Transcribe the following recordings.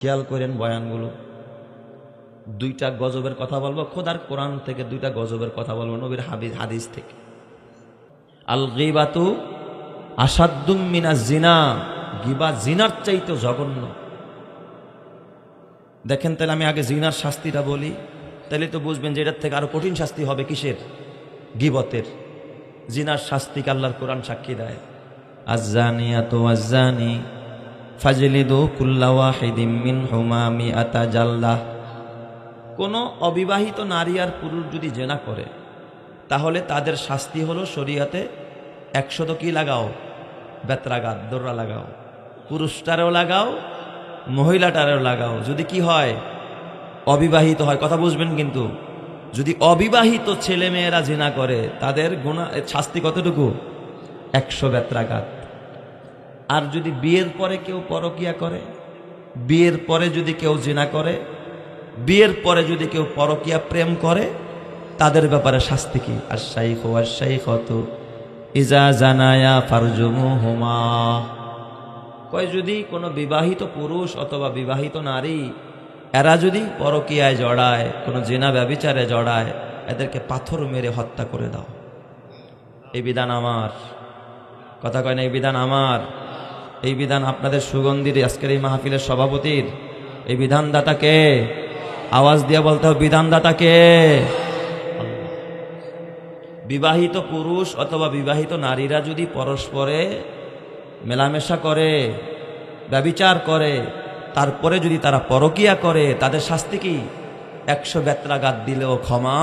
খেয়াল করেন বয়ানগুলো, দুইটা গজবের কথা বলবো, খোদার কোরআন থেকে দুইটা গজবের কথা বলবো, নবীর হাদিস থেকে। আল গীবাতু আসাদ্দুম মিনাজ জিনা, গীবাত জিনার চাইতে জঘন্য। দেখেন, তাহলে আমি আগে জিনার শাস্তিটা বলি, তাহলে তো বুঝবেন যে এটার থেকে আরো কঠিন শাস্তি হবে কিসের? গীবতের। জিনার শাস্তিকে আল্লাহর কোরআন সাক্ষী দেয়, আয-যানিয়াতু ওয়াজ-যানি ফাজলিদু কুল্লা ওয়াহিদিম মিনহুমা মিআতা জালদা। কোনো অবিবাহিত নারী আর পুরুষ যদি জেনা করে, তাহলে তাদের শাস্তি হলো শরীয়তে 100 কি লাগাও? বেত্রাঘাত, দৌড়া লাগাও। পুরুষটারেও লাগাও, মহিলাটারেও লাগাও। যদি কি হয়? অবিবাহিত হয়। কথা বুঝবেন কিন্তু, যদি অবিবাহিত ছেলে মেয়েরা জিনা করে, তাদের গুনাহ শাস্তি কতটুকু? 100 বেত্রাঘাত। আর যদি বিয়ের পরে কেউ পরকিয়া করে, বিয়ের পরে যদি কেউ জিনা করে, বিয়ের পরে যদি কেউ পরকিয়া প্রেম করে, তাদের ব্যাপারে শাস্তি কি? আশ-শাইখু ওয়াশ-শাইখাতু ইজা জানায়া ফারজুমুহুমা। কয়, যদি কোনো বিবাহিত পুরুষ অথবা বিবাহিত নারী এরা যদি পরকিয়ায় জড়ায়, কোনো জিনা ব্যভিচারে জড়ায়, এদেরকে পাথর মেরে হত্যা করে দাও। এই বিধান আমার। কথা কয় না, এই বিধান আমার। এই বিধান আপনাদের সুগন্ধির আজকের এই মাহফিলের সভাপতির। এই বিধানদাতাকে আওয়াজ দিয়ে বলতে হবে, বিধানদাতাকে। বিবাহিত পুরুষ অথবা বিবাহিত নারীরা যদি পরস্পরে মেলামেশা করে, ব্যভিচার করে, তারপরে যদি তারা পরকিয়া করে, তাদের শাস্তি কি? 100 বেত্রাঘাত দিলেও ক্ষমা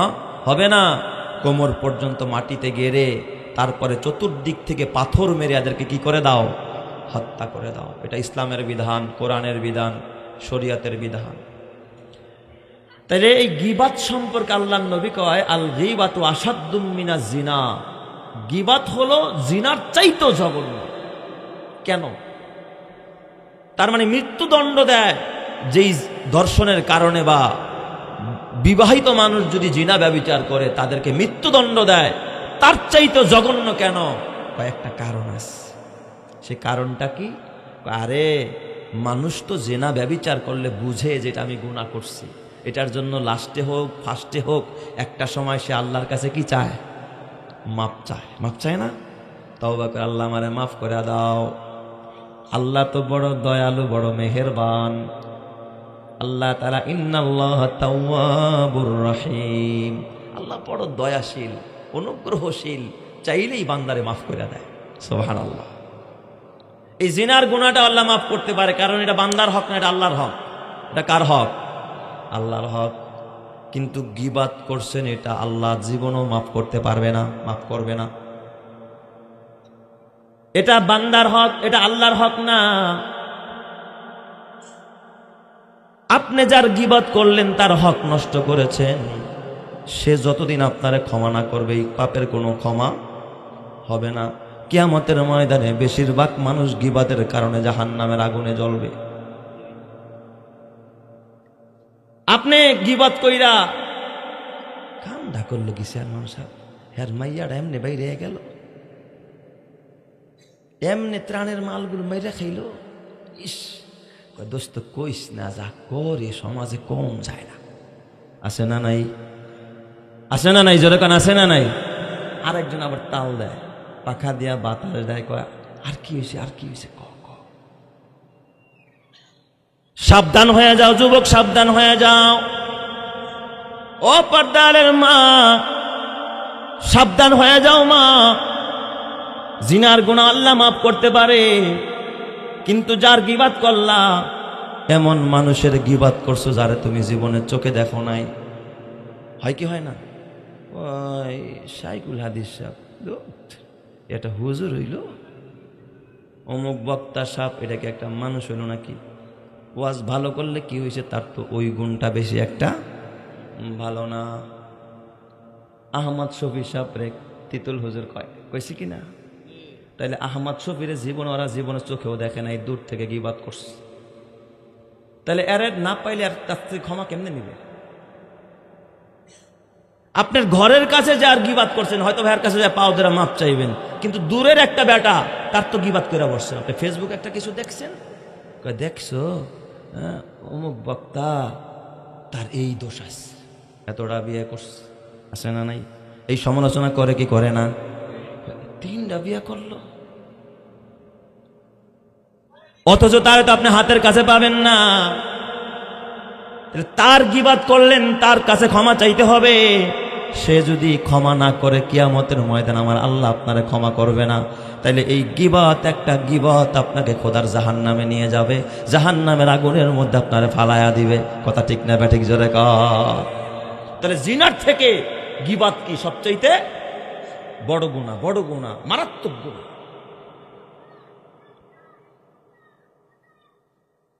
হবে না। কোমর পর্যন্ত মাটিতে গেড়ে তারপরে চতুর্দিক থেকে পাথর মেরে এদেরকে কি করে দাও? হত্যা করে দাও। এটা ইসলামের বিধান, কোরআনের বিধান, শরীয়তের বিধান। তাইলে এই গীবাত সম্পর্কে আল্লাহর নবী কয়, আল গীবাতু আসাদ্দুম মিনাজ জিনা। গীবাত হলো জিনার চাইতেও জঘন্য। কেন? তার মানে মৃত্যুদণ্ড দেয় যেই দর্শনের কারণে, বা বিবাহিত মানুষ যদি জিনা ব্যভিচার করে তাদেরকে মৃত্যুদণ্ড দেয়, তার চাইতেও জঘন্য কেন? কয়েকটা কারণ আছে। সে কারণটা কি? আরে মানুষ তো জিনা ব্যভিচার করলে বুঝে যেটা আমি গুনাহ করছি, এটার জন্য লাস্টে হোক ফার্স্টে হোক একটা সময় সে আল্লাহর কাছে কি চায়? মাপ চায়। মাপ চায় না? তওবা করে, আল্লাহ আমারে মাফ করে দাও। আল্লাহ তো বড় দয়ালু, বড় মেহেরবান। আল্লাহ তাআলা ইন্নাল্লাহা তাওয়াবুর রহিম। আল্লাহ বড় দয়াশীল, অনুগ্রহশীল, চাইলেই বান্দারে মাফ করে দেয়। সুবহানাল্লাহ। এই জিনার গুনাহটা আল্লাহ মাফ করতে পারে, কারণ এটা বান্দার হক না, এটা আল্লাহর হক। এটা কার হক? আল্লাহর হক। কিন্তু গীবাত করছেন, এটা আল্লাহ জীবনও মাফ করতে পারবে না, মাফ করবে না। এটা বান্দার হক, এটা আল্লাহর হক না। আপনি যার গীবাত করলেন তার হক নষ্ট করেছেন, সে যতদিন আপনারে ক্ষমা না করবে, এই পাপের কোনো ক্ষমা হবে না। কিয়ামতের ময়দানে বেশিরভাগ মানুষ গীবাতের কারণে জাহান্নামের আগুনে জ্বলবে। আপনি গীবাত কইরা কামডা করলো কি চেয়ারম্যান সাহেব, হ্যার মাইয়াটা এমনি বাইরে গেল, এমনি ত্রাণের মালগুলো মাইরা খাইল। ইস, দোস্ত কইস না, যা করে সমাজে কম যায় না। আছে না নাই? আছে না নাই? যেরকম আছে না নাই? আরেকজন আবার তাল দেয়, পাখা দিয়া বাতাস দেয়, কয় আর কি হয়েছে, আর কি হয়েছে, ক ক। সাবধান হয়ে যাও যুবক, সাবধান হয়ে যাও। ও পর্দারের মা, সাবধান হয়ে যাও মা। জিনার গুনাহ আল্লাহ মাফ করতে পারে, কিন্তু যার গীবাত করলা, এমন মানুষের গীবাত করছো যারে তুমি জীবনের চোখে দেখো নাই। হয় কি হয় না? ওই শাইখুল হাদিস সাহেব, এটা হুজুর হইল, অমুক বক্তা সাহেব, এটা কি একটা মানুষ হইল নাকি? ওয়াজ ভালো করলে কি হয়েছে, তার তো ওই গুণটা বেশি একটা ভালো না। আহমদ শফি সাহেব রে তিতুল হুজুর কইছি কি না? তাইলে আহমদ শফির জীবন ওরা জীবনের চোখেও দেখে নাই, দূর থেকে গীবাত করছে। তাহলে এর না পাইলে আর তার থেকে ক্ষমা কেমনে নিবে? আপনার ঘরের কাছে যে আর গীবাত করছেন, হয়তো ভাইয়ের কাছে যে পাও ধরে মাপ চাইবেন, কিন্তু দূরের একটা বেটা, তার তো গীবাত করে বসছেন। আপনি ফেসবুকে একটা কিছু দেখছেন, দেখছো হ্যাঁ, অমুক বক্তা তার এই দোষ আছে, এতটা বিয়ে করছে, আছে না নাই? এই সমালোচনা করে কি করে না? 3টা বিয়ে করলো, অথচ তার তো আপনি হাতের কাছে পাবেন না। তার গীবাত করলেন, তার কাছে ক্ষমা চাইতে হবে। সে যদি ক্ষমা না করে কিয়ামতের ময়দান আমার আল্লাহ আপনারে ক্ষমা করবে না। তাইলে এই গীবাত, একটা গীবাত আপনাকে খোদার জাহান্নামে নিয়ে যাবে, জাহান্নামের আগুনের মধ্যে আপনারে ফালায়া দিবে। কথা ঠিক না ব্যাঠিক জোরে কর? তাহলে জিনার থেকে গীবাত কি সবচাইতে বড় গুনাহ, বড় গুনাহ, মারাত্মক গুনাহ।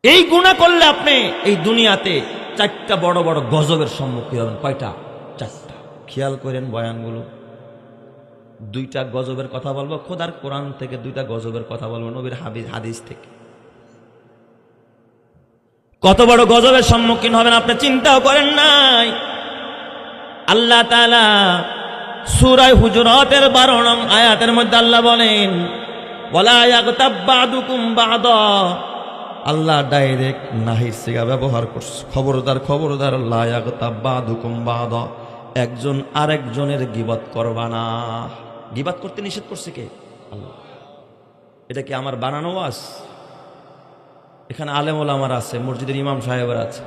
এই গুনাহ করলে আপনি এই দুনিয়াতে 4টা বড় বড় গজবের সম্মুখীন হবেন। কয়টা? 4টা। খেয়াল করেন বয়ানগুলো। 2টা গজবের কথা বলবো খোদার কোরআন থেকে, 2টা গজবের কথা বলবো নবীর হাদিস থেকে। কত বড় গজবের সম্মুখীন হবেন আপনি চিন্তাও করেন নাই। আল্লাহ তাআলা সূরা হুজুরাতের 12 নং আয়াতের মধ্যে আল্লাহ বলেন, ওয়ালা ইয়াগতাব বা'দুকুম বা'দা। আল্লাহ ডাইরেক্ট নাহির সিগা ব্যবহার করছে। খবরদার, খবরদার, লা ইয়াগতাব বা'দুকুম বা'দা, একজন আরেকজনের গীবত করবা না। গীবত করতে নিষেধ করছে কে? আল্লাহ। এটা কি আমার বানানো ওয়াজ? এখানে আলেম ওলামার আছে, মসজিদের ইমাম সাহেবের আছে।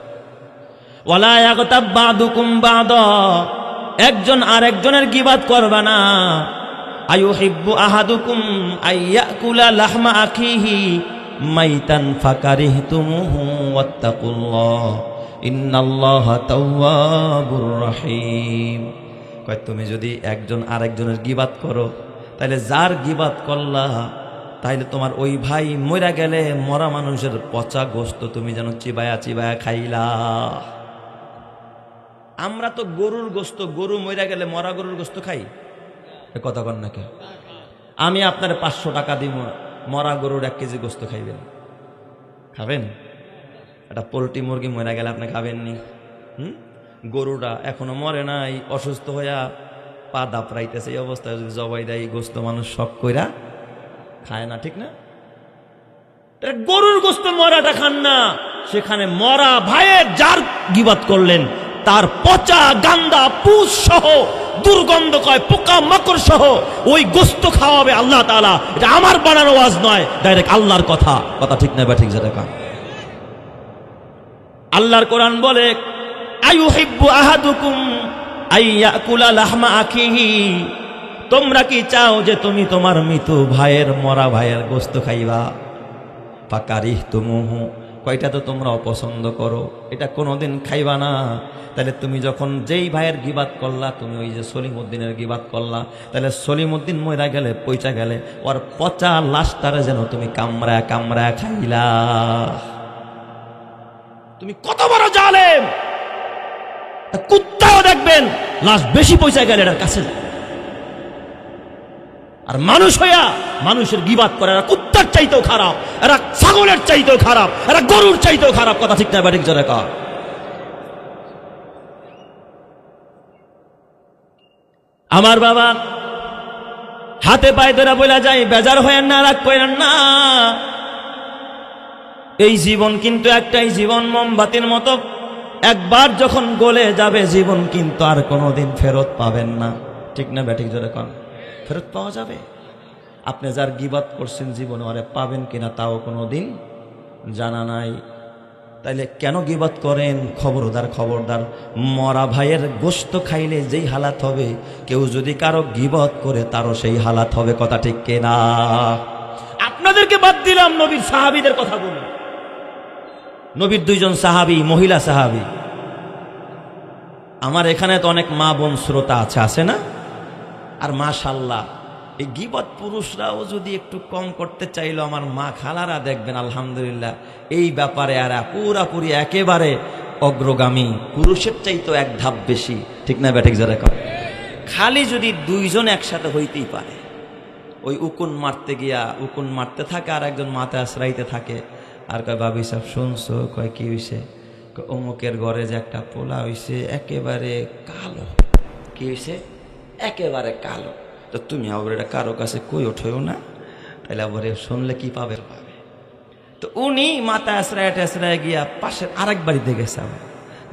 ওয়ালা ইয়াগতাব বা'দুকুম বা'দা, একজন আরেকজনের গীবত করবা না। আয়ুহিব্বু আহাদুকুম আইয়াকুলা লাহমা আখিহি মাইতান ফাকারিহতুমুহু ওয়াত্তাকুল্লাহ ইন্নাল্লাহা তাওয়াবুর রহিম। কয় তুমি যদি একজন আরেকজনের গীবত করো, তাহলে যার গীবত করলা, তাইলে তোমার ওই ভাই মরে গেলে মরা মানুষের পচা গোশত তুমি যেন চিবায়া চিবায়া খাইলা। আমরা তো গরুর গোশত, গরু মরে গেলে মরা গরুর গোশত খাই, এ কথা কন নাকি? আমি আপনার 500 টাকা দিব, মরা গরুর 1 কেজি গোশত খাইবেন? খাবেন? একটা পোলট্রি মুরগি মরে গেলে আপনি খাবেননি? গরুটা এখনো মরে নাই, অসুস্থ হইয়া পা দাপড়াইতেছে, এই অবস্থায় যদি জবাই দেয়, গোশত মানুষ শখ কইরা খায় না, ঠিক না? গরুর গোশত মরাটা খান না, সেখানে মরা ভাইয়ের যার গীবত করলেন তার পচা গান্দা পুষ সহ, দুর্গন্ধ কয় পোকা মাকড় সহ ওই গোশত খাওয়াবে আল্লাহ তাআলা। এটা আমার বানানো ওয়াজ নয়, ডাইরেক্ট আল্লাহর কথা। কথা ঠিক না ব্যাঠিক যেটা? আল্লাহর কোরআন বলে, আয়ুহিব্বু আহাদুকুম আইয়াকুলা লাহমা আখিহি, তোমরা কি চাও যে তুমি তোমার মৃত ভাইয়ের, মরা ভাইয়ের গোশত খাইবা? ফাকারিহতুমুহু, কয়টা তো তোমরা অপছন্দ করো, এটা কোনোদিন খাইবা না। তাহলে তুমি যখন যেই ভাইয়ের গীবত করলা, তুমি ওই যে সলিমউদ্দিনের গীবত করলা, তাহলে সলিমউদ্দিন মইরা গেলে, পয়চা গেলে, ওর পচা লাশটারে যেন তুমি কামড়ায় কামড়ায় খাইলা। তুমি কত বড় জালেম! কুত্তাও দেখবেন লাশ বেশি পয়সা গেলে এটার কাছে যায়। আর মানুষ হইয়া মানুষের গীবত করে, এরা কুত্তার চাইতেও খারাপ, এরা ছাগলের চাইতেও খারাপ, এরা গরুর চাইতেও খারাপ। কথা ঠিক না ব্যাঠিক জোরে কর? আমার বাবা হাতে পায়ে ধরে বলা যায়, বেজার হয়েন না, রাগ করেন না। এই জীবন কিন্তু একটাই জীবন, মোমবাতির মতো, একবার যখন গলে যাবে জীবন কিন্তু আর কোনোদিন ফেরত পাবেন না। ঠিক না ব্যাঠিক জোরে কর? ফেরত পাওয়া যাবে? আপনি যার গীবত করছেন জীবনে আরে পাবেন কিনা তাও কোনোদিন জানা নাই। তাইলে কেন গীবত করেন? খবরদার, খবরদার, মরা ভাইয়ের গোশত খাইলে যেই হালাত হবে, কেউ যদি কারো গীবত করে তারও সেই হালাত হবে। কথা ঠিক কিনা? আপনাদেরকে বাদ দিলাম, নবীর সাহাবীদের কথা বলি। নবীর 2 জন সাহাবী, মহিলা সাহাবী। আমার এখানে তো অনেক মা বোন শ্রোতা আছে, আছে না? আর মাশাআল্লাহ, এই গীবত পুরুষরাও যদি একটু কম করতে চাইলো, আমার মা খালারা দেখবেন আলহামদুলিল্লাহ এই ব্যাপারে আর পুরাপুরি একেবারে অগ্রগামী, পুরুষের চাইতো 1 ধাপ বেশি। ঠিক না ব্যাঠিক যারা কর? খালি যদি 2 জন একসাথে হইতেই পারে, ওই উকুন মারতে গিয়া উকুন মারতে থাকে, আর একজন মাথায় আশ্রাইতে থাকে, আর কয় ভাবি সাহেব শুনছো? কয় কি হইছে? অমুকের ঘরে যে একটা পোলা হইছে, একেবারে কালো। কি হইছে? একেবারে কালো। তো তুমি আবার এটা কারো কাছে কই ওঠেও না, তাহলে আবার শুনলে কি পাবে? তো উনি মাথা আশ্রয় গিয়া পাশের আরেক বাড়িতে গেছে আবার,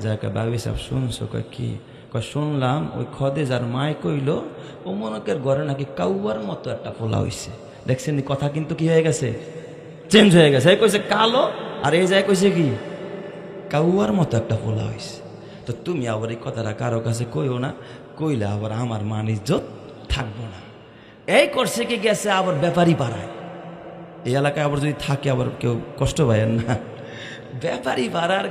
যাকে ভাবি সাহেব শুনছো? কয় কি? কয় শুনলাম ওই খদেজার মায় কইল ও মনকের ঘরে নাকি কাউয়ার মতো একটা পোলা হইছে। দেখছেন কথা কিন্তু কি হয়ে গেছে, চেঞ্জ হয়ে গেছে। এই কইছে কালো, আর এই যায় কইছে কি কাউয়ার মতো একটা পোলা হইছে। তো তুমি আবার এই কথাটা কারো কাছে কইও না, কইলে আবার আমার মান ইজ্জত থাকবো না। এই করছে কি গেছে আবার ব্যাপারী পাড়ায়, এই এলাকায় আবার যদি থাকে আবার কেউ কষ্ট পায় না। ব্যাপারী পাড়ার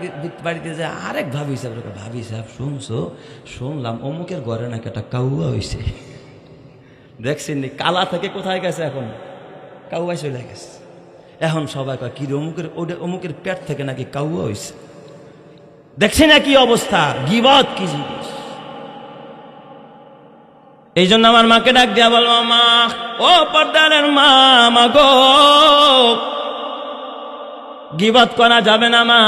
বাড়িতে যায় আরেক ভাবি সাহেব, ভাবি সাহেব শুনছো? শুনলাম অমুকের ঘরে নাকি একটা কাউয়া হয়েছে। দেখছেন কালা থেকে কোথায় গেছে, এখন কাউয়ায় চলে গেছে। এখন সবাই কয় কি অমুকের পেট থেকে নাকি কাউয়া হয়েছে। দেখছি না কি অবস্থা, গীবত কি জিনিস। এই জন্য আমার মাকে ডাক দিয়া বলবো, মা ও পর্দারের মা, মা গো গীবত করা যাবে না মা।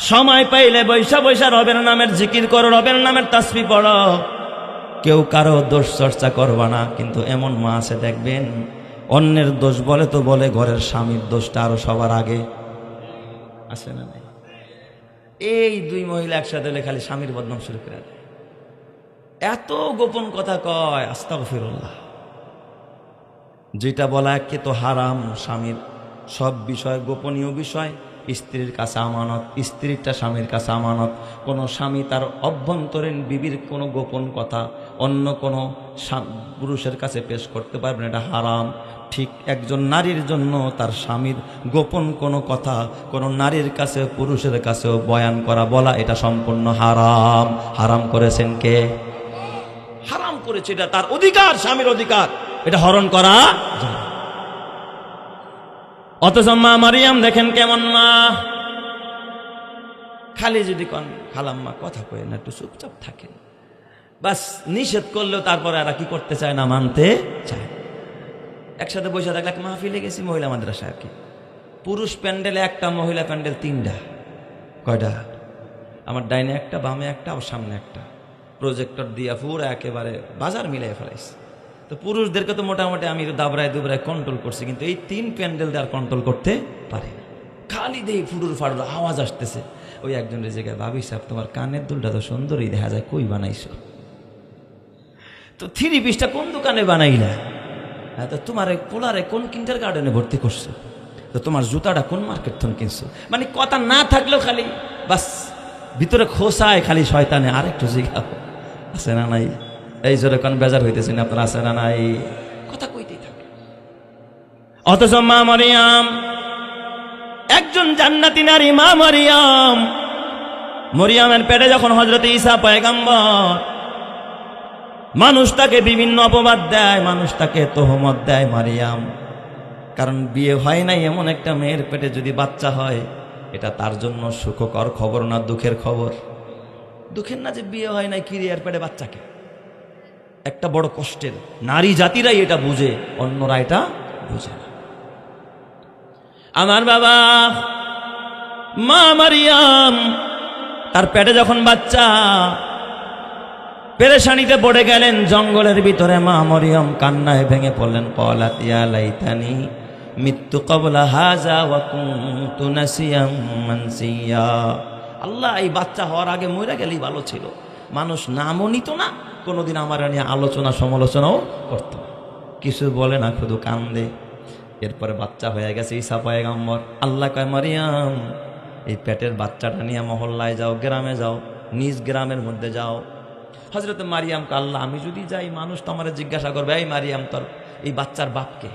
সময় পাইলে বৈশা বৈশা রবের নামের জিকির করো, রবের নামের তাসবিহ পড়ো, কেউ কারো দোষ চর্চা করবা না। কিন্তু এমন মা আছে দেখবেন, অন্যের দোষ বলে তো বলে, ঘরের স্বামীর দোষটা আরো সবার আগে আছে না নাই? এই দুই মহিলা একসাথে খালি স্বামীর বদনাম শুরু করে দেয়, এত গোপন কথা কয়, আস্তাগফিরুল্লাহ। যেটা বলা একে তো হারাম, স্বামীর সব বিষয় গোপনীয় বিষয় স্ত্রীর কাছে আমানত, স্ত্রীরটা স্বামীর কাছে আমানত। কোনো স্বামী তার অভ্যন্তরীণ বিবির কোনো গোপন কথা অন্য কোনো পুরুষের কাছে পেশ করতে পারবে না, এটা হারাম। ঠিক একজন নারীর জন্য তার স্বামীর গোপন কোনো কথা কোনো নারীর কাছে পুরুষের কাছেও বয়ান করা, বলা, এটা সম্পূর্ণ হারাম। হারাম করেছেন কে? হারাম করেছে, এটা তার অধিকার, স্বামীর অধিকার, এটা হরণ করা যায়। অথচ মা মারিয়াম দেখেন কেমন মা, খালি যদি কন খালাম্মা কথা কয়ে না, একটু চুপচাপ থাকেন, বাস নিষেধ করলেও তারপরে আর কি করতে চায় না, মানতে চায়। একসাথে বসে থাকলে এক মাহফিলে গেছি মহিলা মাদ্রাসা, আর কি পুরুষ প্যান্ডেলে একটা, মহিলা প্যান্ডেল তিনটা। কয়টা? আমার ডাইনে একটা, বামে একটা, আর সামনে একটা, প্রজেক্টর দিয়া পুরো একেবারে বাজার মিলাই ফেলাইছে। তো পুরুষদেরকে তো মোটামুটি আমি দাবরায় দুবরায় কন্ট্রোল করছি, কিন্তু এই তিন প্যান্ডেল দিয়ে আর কন্ট্রোল করতে পারি না। খালি দেই ফুডুর ফাডুর আওয়াজ আসতেছে। ওই একজনের জায়গায়, ভাবি সাহেব তোমার কানের দুলটা তো সুন্দরই দেখা যায়, কই বানাইছো? তো 3 পিসটা কোন দোকানে বানাইলা? হ্যাঁ, তো তোমার পোলারে কোন কিন্ডার গার্ডেনে ভর্তি করছো? তো তোমার জুতাটা কোন মার্কেট থেকে কিনছো? মানে কথা না থাকলেও খালি বাস ভিতরে খোসায় খালি শয়তানে। আরেকটু জিজ্ঞাসা আছে না নাই? এই জোরে কোন বেজার হইতেছেন আপনার, আছে না নাই? কথা কইতেই থাকে। অথচ মা মারিয়াম একজন জান্নাতি নারী। মা মারিয়াম, মরিয়ামের পেটে যখন হযরত ঈসা পয়গম্বর, মানুষ তাকে বিভিন্ন অপবাদ দেয়, মানুষ তাকে তোহমত দেয় মারিয়াম, কারণ বিয়ে হয় নাই এমন একটা মেয়ের পেটে যদি বাচ্চা হয়, এটা তার জন্য সুখকর খবর না দুঃখের খবর? দুঃখের না যে বিয়ে হয় নাই, কিরিয়ার পেটে বাচ্চাকে, একটা বড় কষ্টের। নারী জাতিরাই এটা বুঝে, অন্যরা এটা বুঝে না। আমার বাবা মা মারিয়াম, তার পেটে যখন বাচ্চা, পেরেশানিতে পড়ে গেলেন জঙ্গলের ভিতরে। মা মরিয়ম কান্নায় ভেঙে পড়লেন, ক্বালাত ইয়া লাইতানি মিত্তু ক্বাবলা হাযা ওয়া কুনতু নাসিয়াম মানসিয়া। আল্লাহ, এই বাচ্চা হওয়ার আগে মরে গেলেই ভালো ছিল। মানুষ নামও নিত না, কোনোদিন আমার নিয়ে আলোচনা সমালোচনাও করত না, কিছু বলে না, শুধু কান্দে। এরপরে বাচ্চা হয়ে গেছে ঈসা পয়গম্বর। আল্লাহ কয়, মারিয়াম এই পেটের বাচ্চাটা নিয়ে মহল্লায় যাও, গ্রামে যাও, নিজ গ্রামের মধ্যে যাও। হযরত মারিয়ামকে আল্লাহ, আমি যদি যাই মানুষ তো আমার জিজ্ঞাসা করবে, এই মারিয়াম তোর এই বাচ্চার বাপকে?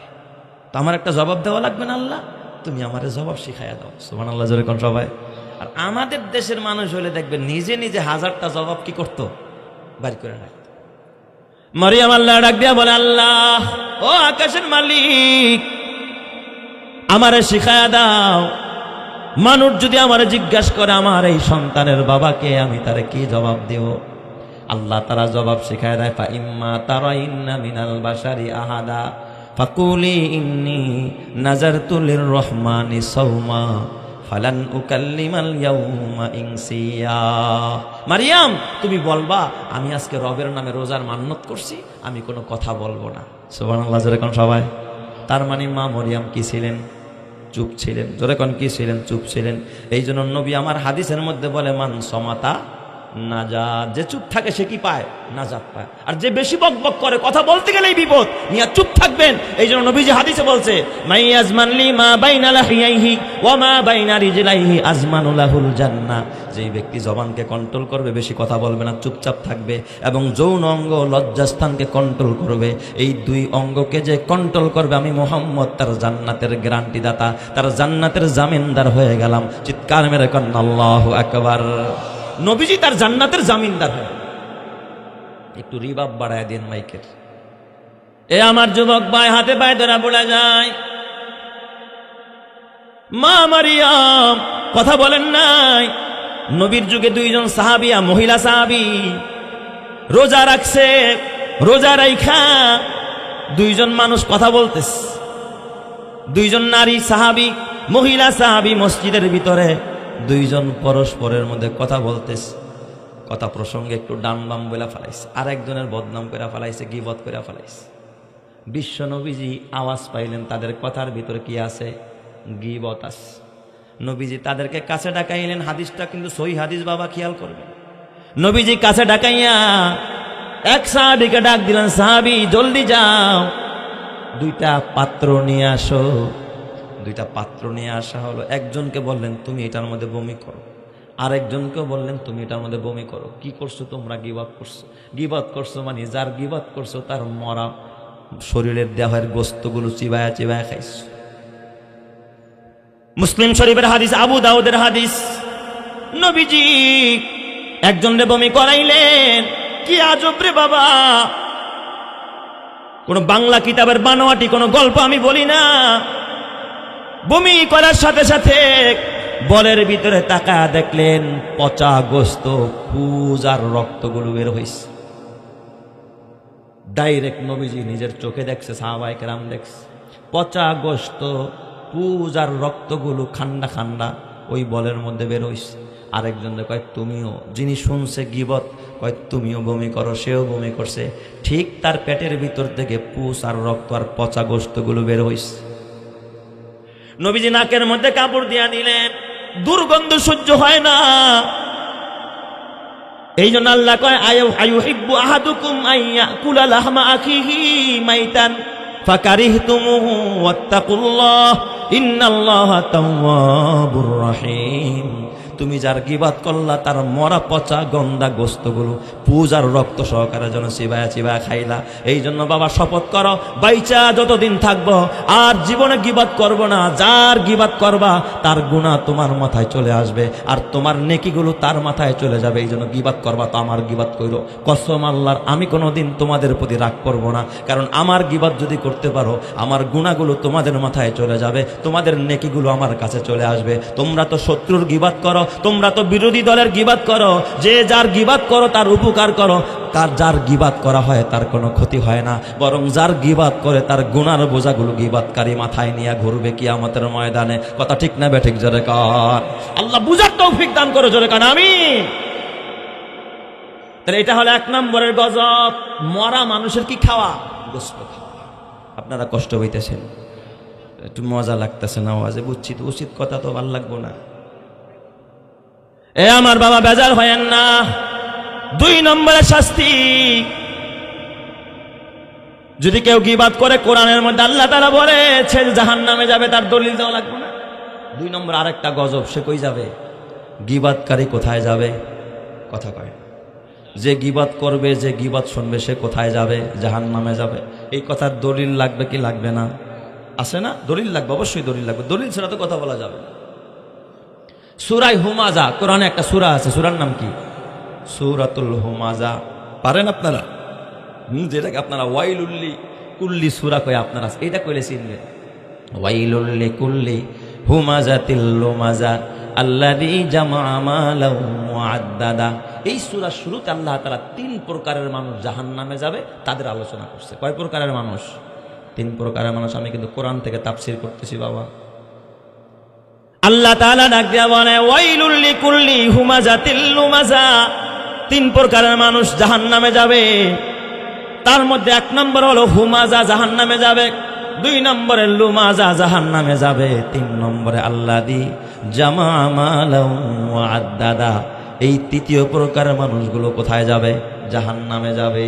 তো আমার একটা জবাব দেওয়া লাগবে না আল্লাহ? তুমি আমার জবাব শিখাইয়া দাও। সুবহানাল্লাহ, জোরে কোন সবাই। আর আমাদের দেশের মানুষ হলে দেখবে নিজে নিজে 1000টা জবাব কি করতো, বাড়ি করে রাখতো। মারিয়াম আল্লাহ ডাক দিয়া বলে, আল্লাহ ও আকাশের মালিক, আমারে শিখাইয়া দাও, মানুষ যদি আমারে জিজ্ঞাসা করে আমার এই সন্তানের বাবাকে, আমি তারে কি জবাব দেব? আল্লাহ তারা জবাব শিখায় দেয়, ফা ইম্মা তারাইন্না মিনাল বাশারি আহাদা ফাকুলি ইন্নী নাযারতু লিররহমানি সাওমা ফালান উকাল্লিমাল ইয়াউমা ইনসিয়া। মারিয়াম, তুমি বলবা আমি আজকে রবের নামে রোজার মান্নত করছি, আমি কোনো কথা বলবো না। সুবহানাল্লাহ, যেরকম সবাই। তার মানে মা মরিয়াম কি ছিলেন? চুপ ছিলেন। জোরে কোন কি ছিলেন? চুপ ছিলেন। এই জন্য নবী আমার হাদিসের মধ্যে বলে, মান সমাতা নাজাত, যে চুপ থাকে সে কি পায়? নাজাত পায়। আর যে বেশি বকবক করে, কথা বলতে গেলেই বিপদ, নিয়ে চুপ থাকবেন। এই জন্য নবীজি হাদিসে বলছে, মাই আজমানলি মা বাইনা লাহিয়াইহি ওয়া মা বাইনা রিজলাইহি আজমানু লাহুল জান্নাহ। যেই ব্যক্তি জবানকে কন্ট্রোল করবে, বেশি কথা বলবে না, চুপচাপ থাকবে, এবং যৌন অঙ্গ লজ্জাস্থানকে কন্ট্রোল করবে, এই দুই অঙ্গকে যে কন্ট্রোল করবে, আমি মুহাম্মদ তার জান্নাতের গ্যারান্টি দাতা, তার জান্নাতের জামিনদার হয়ে গেলাম। চিৎকার মেরে কন আল্লাহু আকবার। নবীজি তার জান্নাতের জামিনদার হয়। একটু রিবাব বাড়ায় দেন মাইকের। এ আমার যুবক ভাই, হাতে পায়ে ধরা বলে যায়, মা মারিয়াম কথা বলেন নাই। নবীর যুগে দুইজন সাহাবিয়া, মহিলা সাহাবী, রোজা রাখছে। রোজা রাইখা দুইজন মানুষ কথা বলতেছে। দুইজন নারী সাহাবী, মহিলা সাহাবী, মসজিদের ভিতরে দুইজন পরস্পরের মধ্যে কথা বলতেছে। কথা প্রসঙ্গে একটু ডান বাম বলে ফেলাইছে, আর একজনের বদনাম করে ফেলাইছে, গীবত করে ফেলাইছে। বিশ্ব নবীজি আওয়াজ পাইলেন তাদের কথার ভিতরে কি আছে? গীবত আছে। নবীজি তাদেরকে কাছে ডাকাইলেন। হাদিসটা কিন্তু সহি হাদিস বাবা, খেয়াল করবেন। নবীজি কাছে ডাকাইয়া এক সাহাবীকে ডাক দিলেন, সাহাবী জলদি যাও, দুইটা পাত্র নিয়ে আসো। দুইটা পাত্র নিয়ে আসা হলো। একজনকে বললেন তুমি এটার মধ্যে বমি করো, আরেকজনকেও বললেন তুমি এটার মধ্যে বমি করো। কি করছো তোমরা? গীবত করছো। গীবত করছো মানে যার গীবত করছো তার মরা শরীরের দেহের গোস্তগুলো চিবায়া চিবায়া খাইছো। মুসলিম শরীফের হাদিস, আবু দাউদের হাদিস। নবীজি একজনকে বমি করাইলেন। কি আজব রে বাবা! কোন বাংলা কিতাবের বানোয়াটি কোন গল্প আমি বলি না। বমি করার সাথে সাথে বলের ভিতরে তাকায়া দেখলেন পচা গোস্ত, পুজ আর রক্তগুলো বের হইছে। ডাইরেক্ট নবীজি নিজের চোখে দেখছে, সাহাবায়ে কেরাম দেখছে, পচা গোস্ত, পুজ আর রক্তগুলো খান্ডা খান্ডা ওই বলের মধ্যে বের হইছে। আরেকজন কয় তুমিও, যিনি শুনছে গীবত, কয় তুমিও বমি করো। সেও বমি করছে। ঠিক তার পেটের ভিতর থেকে পুজ আর রক্ত আর পচা গোস্তগুলো বের হইছে। নবীজি নাকের মধ্যে কাপড় দিয়া দিলেন, দুর্গন্ধ সহ্য হয় না। এই জন্য আল্লাহ কয়, আয়ুহিব্বু আহাদুকুম আইয়াকুলা লাহমা আখিহি মাইতান ফাকারিহতুমুহু ওয়াত্তাকুল্লাহ ইন্নাল্লাহা তাওয়াবুর রহিম। তুমি যার গীবত করলা তার মরা পচা গন্ধা গোস্তগুলো পুজ আর রক্ত সহকারে যেন চিবায়া চিবায়া খাইলা। এই জন্য বাবা শপথ করো, বাইচা যতদিন থাকবো আর জীবনে গীবত করব না। যার গীবত করবা তার গুনাহ তোমার মাথায় চলে আসবে, আর তোমার নেকিগুলো তার মাথায় চলে যাবে। এই জন্য গীবত করবা তো আমার গীবত কইরো। কসম আল্লাহর, আমি কোনোদিন তোমাদের প্রতি রাগ করব না, কারণ আমার গীবত যদি করতে পারো আমার গুনাহগুলো তোমাদের মাথায় চলে যাবে, তোমাদের নেকিগুলো আমার কাছে চলে আসবে। তোমরা তো শত্রুর গীবত করো, তোমরা তো বিরোধী দলের গীবত করো। যে যার গীবত করো তার উপকার করো, তার যার গীবত করা হয় তার কোনো ক্ষতি হয় না, বরং যার গীবত করে তার গুনার বোঝাগুলো গীবতকারী মাথায় নিয়ে ঘুরবে কিয়ামতের ময়দানে। কথা ঠিক না বেঠিক? জোরে কার। আল্লাহ বুঝার তৌফিক দান করো, জোরে কান আমিন। তাহলে এটা হলো এক নম্বরের গজব। মরা মানুষের কি খাওয়া? গোশত খাওয়া। আপনারা কষ্ট হইতেছেন, একটু মজা লাগতেছে না আওয়াজে, বুঝছি তো, উচিত কথা তো ভাল লাগবো না। এ আমার বাবা বেজার হয়েন না। দুই নম্বরের শাস্তি, যদি কেউ গীবত করে, কোরআনের মধ্যে আল্লাহ তাআলা বলেছে জাহান্নামে যাবে, তার দলিল দেওয়া লাগবে না। দুই নম্বর আরেকটা গজব, সে কই যাবে? গীবতকারী কোথায় যাবে? কথা কয়। যে গীবত করবে, যে গীবত শুনবে, সে কোথায় যাবে? জাহান্নামে যাবে। এই কথার দলিল লাগবে কি লাগবে না? আছে না? দলিল লাগবে, অবশ্যই দলিল লাগবে। দলিল ছাড়া তো কথা বলা যাবে না। সূরা হুমাজা, কোরআনে একটা সূরা আছে, সূরার নাম কি? সূরাতুল হুমাজা। পারেন আপনারা? যেটাকে আপনারা ওয়াইলুল্লি কুল্লি সূরা কয়, আপনারা এটা কইলে চিনবেন। ওয়াইলুল্লি কুল্লি হুমাজাতিল লুমাজা আল্লাযী জামা মালাও মুআদ্দাদা। এই সূরার শুরুতে আল্লাহ তাআলা তিন প্রকারের মানুষ জাহান্নামে যাবে তাদের আলোচনা করছে। কয় প্রকারের মানুষ? তিন প্রকারের মানুষ। আমি কিন্তু কোরআন থেকে তাফসীর করতেছি বাবা। আল্লাহ তাআলা ডাক দিয়া বলে, ওয়াইলুল লিকুল্লি হুমাজাতিল লুমাজা। তিন প্রকারের মানুষ জাহান্নামে যাবে। তার মধ্যে এক নম্বর হলো হুমাজা, জাহান্নামে যাবে। 2 নম্বরে লুমাজা জাহান্নামে যাবে, 3 নম্বরে আল্লাযী জামা মালাও ওয়া আদ্দাদা। এই তৃতীয় প্রকারের মানুষগুলো কোথায় যাবে? জাহান্নামে যাবে।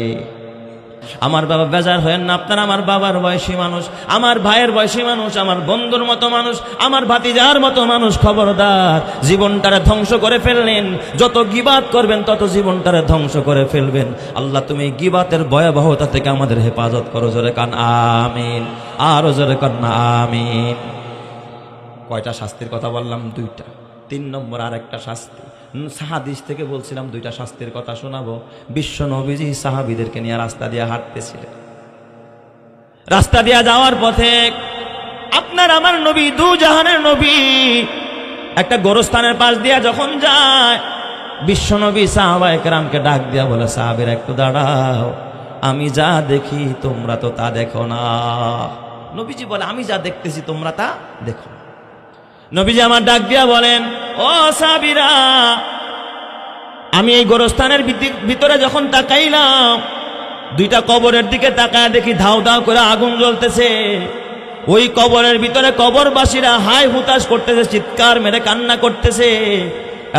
আমার বাবা বেজার হয়েন না, আপনারা আমার বাবার বয়সী মানুষ, আমার ভাইয়ের বয়সী মানুষ, আমার বন্ধুর মতো মানুষ, আমার ভাতিজার মতো মানুষ। খবরদার, জীবনটারে ধ্বংস করে ফেললেন। যত গীবাত করবেন তত জীবনটারে ধ্বংস করে ফেলবেন। আল্লাহ তুমি গীবাতের ভয়াবহতা থেকে আমাদের হেফাজত করো। জোরে কান আমিন, আরো জোরে কান আমিন। কয়টা শাস্তির কথা বললাম? 2টা। 3 নম্বর আরেকটা শাস্তি। হাদিস থেকে বলছিলাম 2টা শাস্তির কথা শোনাবো। বিশ্ব নবীজি সাহাবীদেরকে নিয়ে রাস্তা দিয়ে হাঁটতেছিলেন। রাস্তা দিয়ে যাওয়ার পথে আপনার আমার নবী, 2 জাহানের নবী, একটা গোরস্থানের পাশ দিয়ে যখন যায়, বিশ্ব নবী সাহাবায়ে কেরামকে ডাক দিয়া বলে, সাহাবীরা একটু দাঁড়াও, আমি যা দেখি তোমরা তো তা দেখো না। নবীজি বলে, আমি যা দেখতেছি তোমরা তা দেখো না। নবীজি আমার ডাক দিয়া বলেন, ও সাহাবীরা, আমি এই গোরস্থানের ভিতরে যখন তাকাইলাম, 2টা কবরের দিকে তাকায় দেখি ধাও ধাও করে আগুন জ্বলতেছে। ওই কবরের ভিতরে কবরবাসীরা হাই হুতাশ করতেছে, চিৎকার মেরে কান্না করতেছে।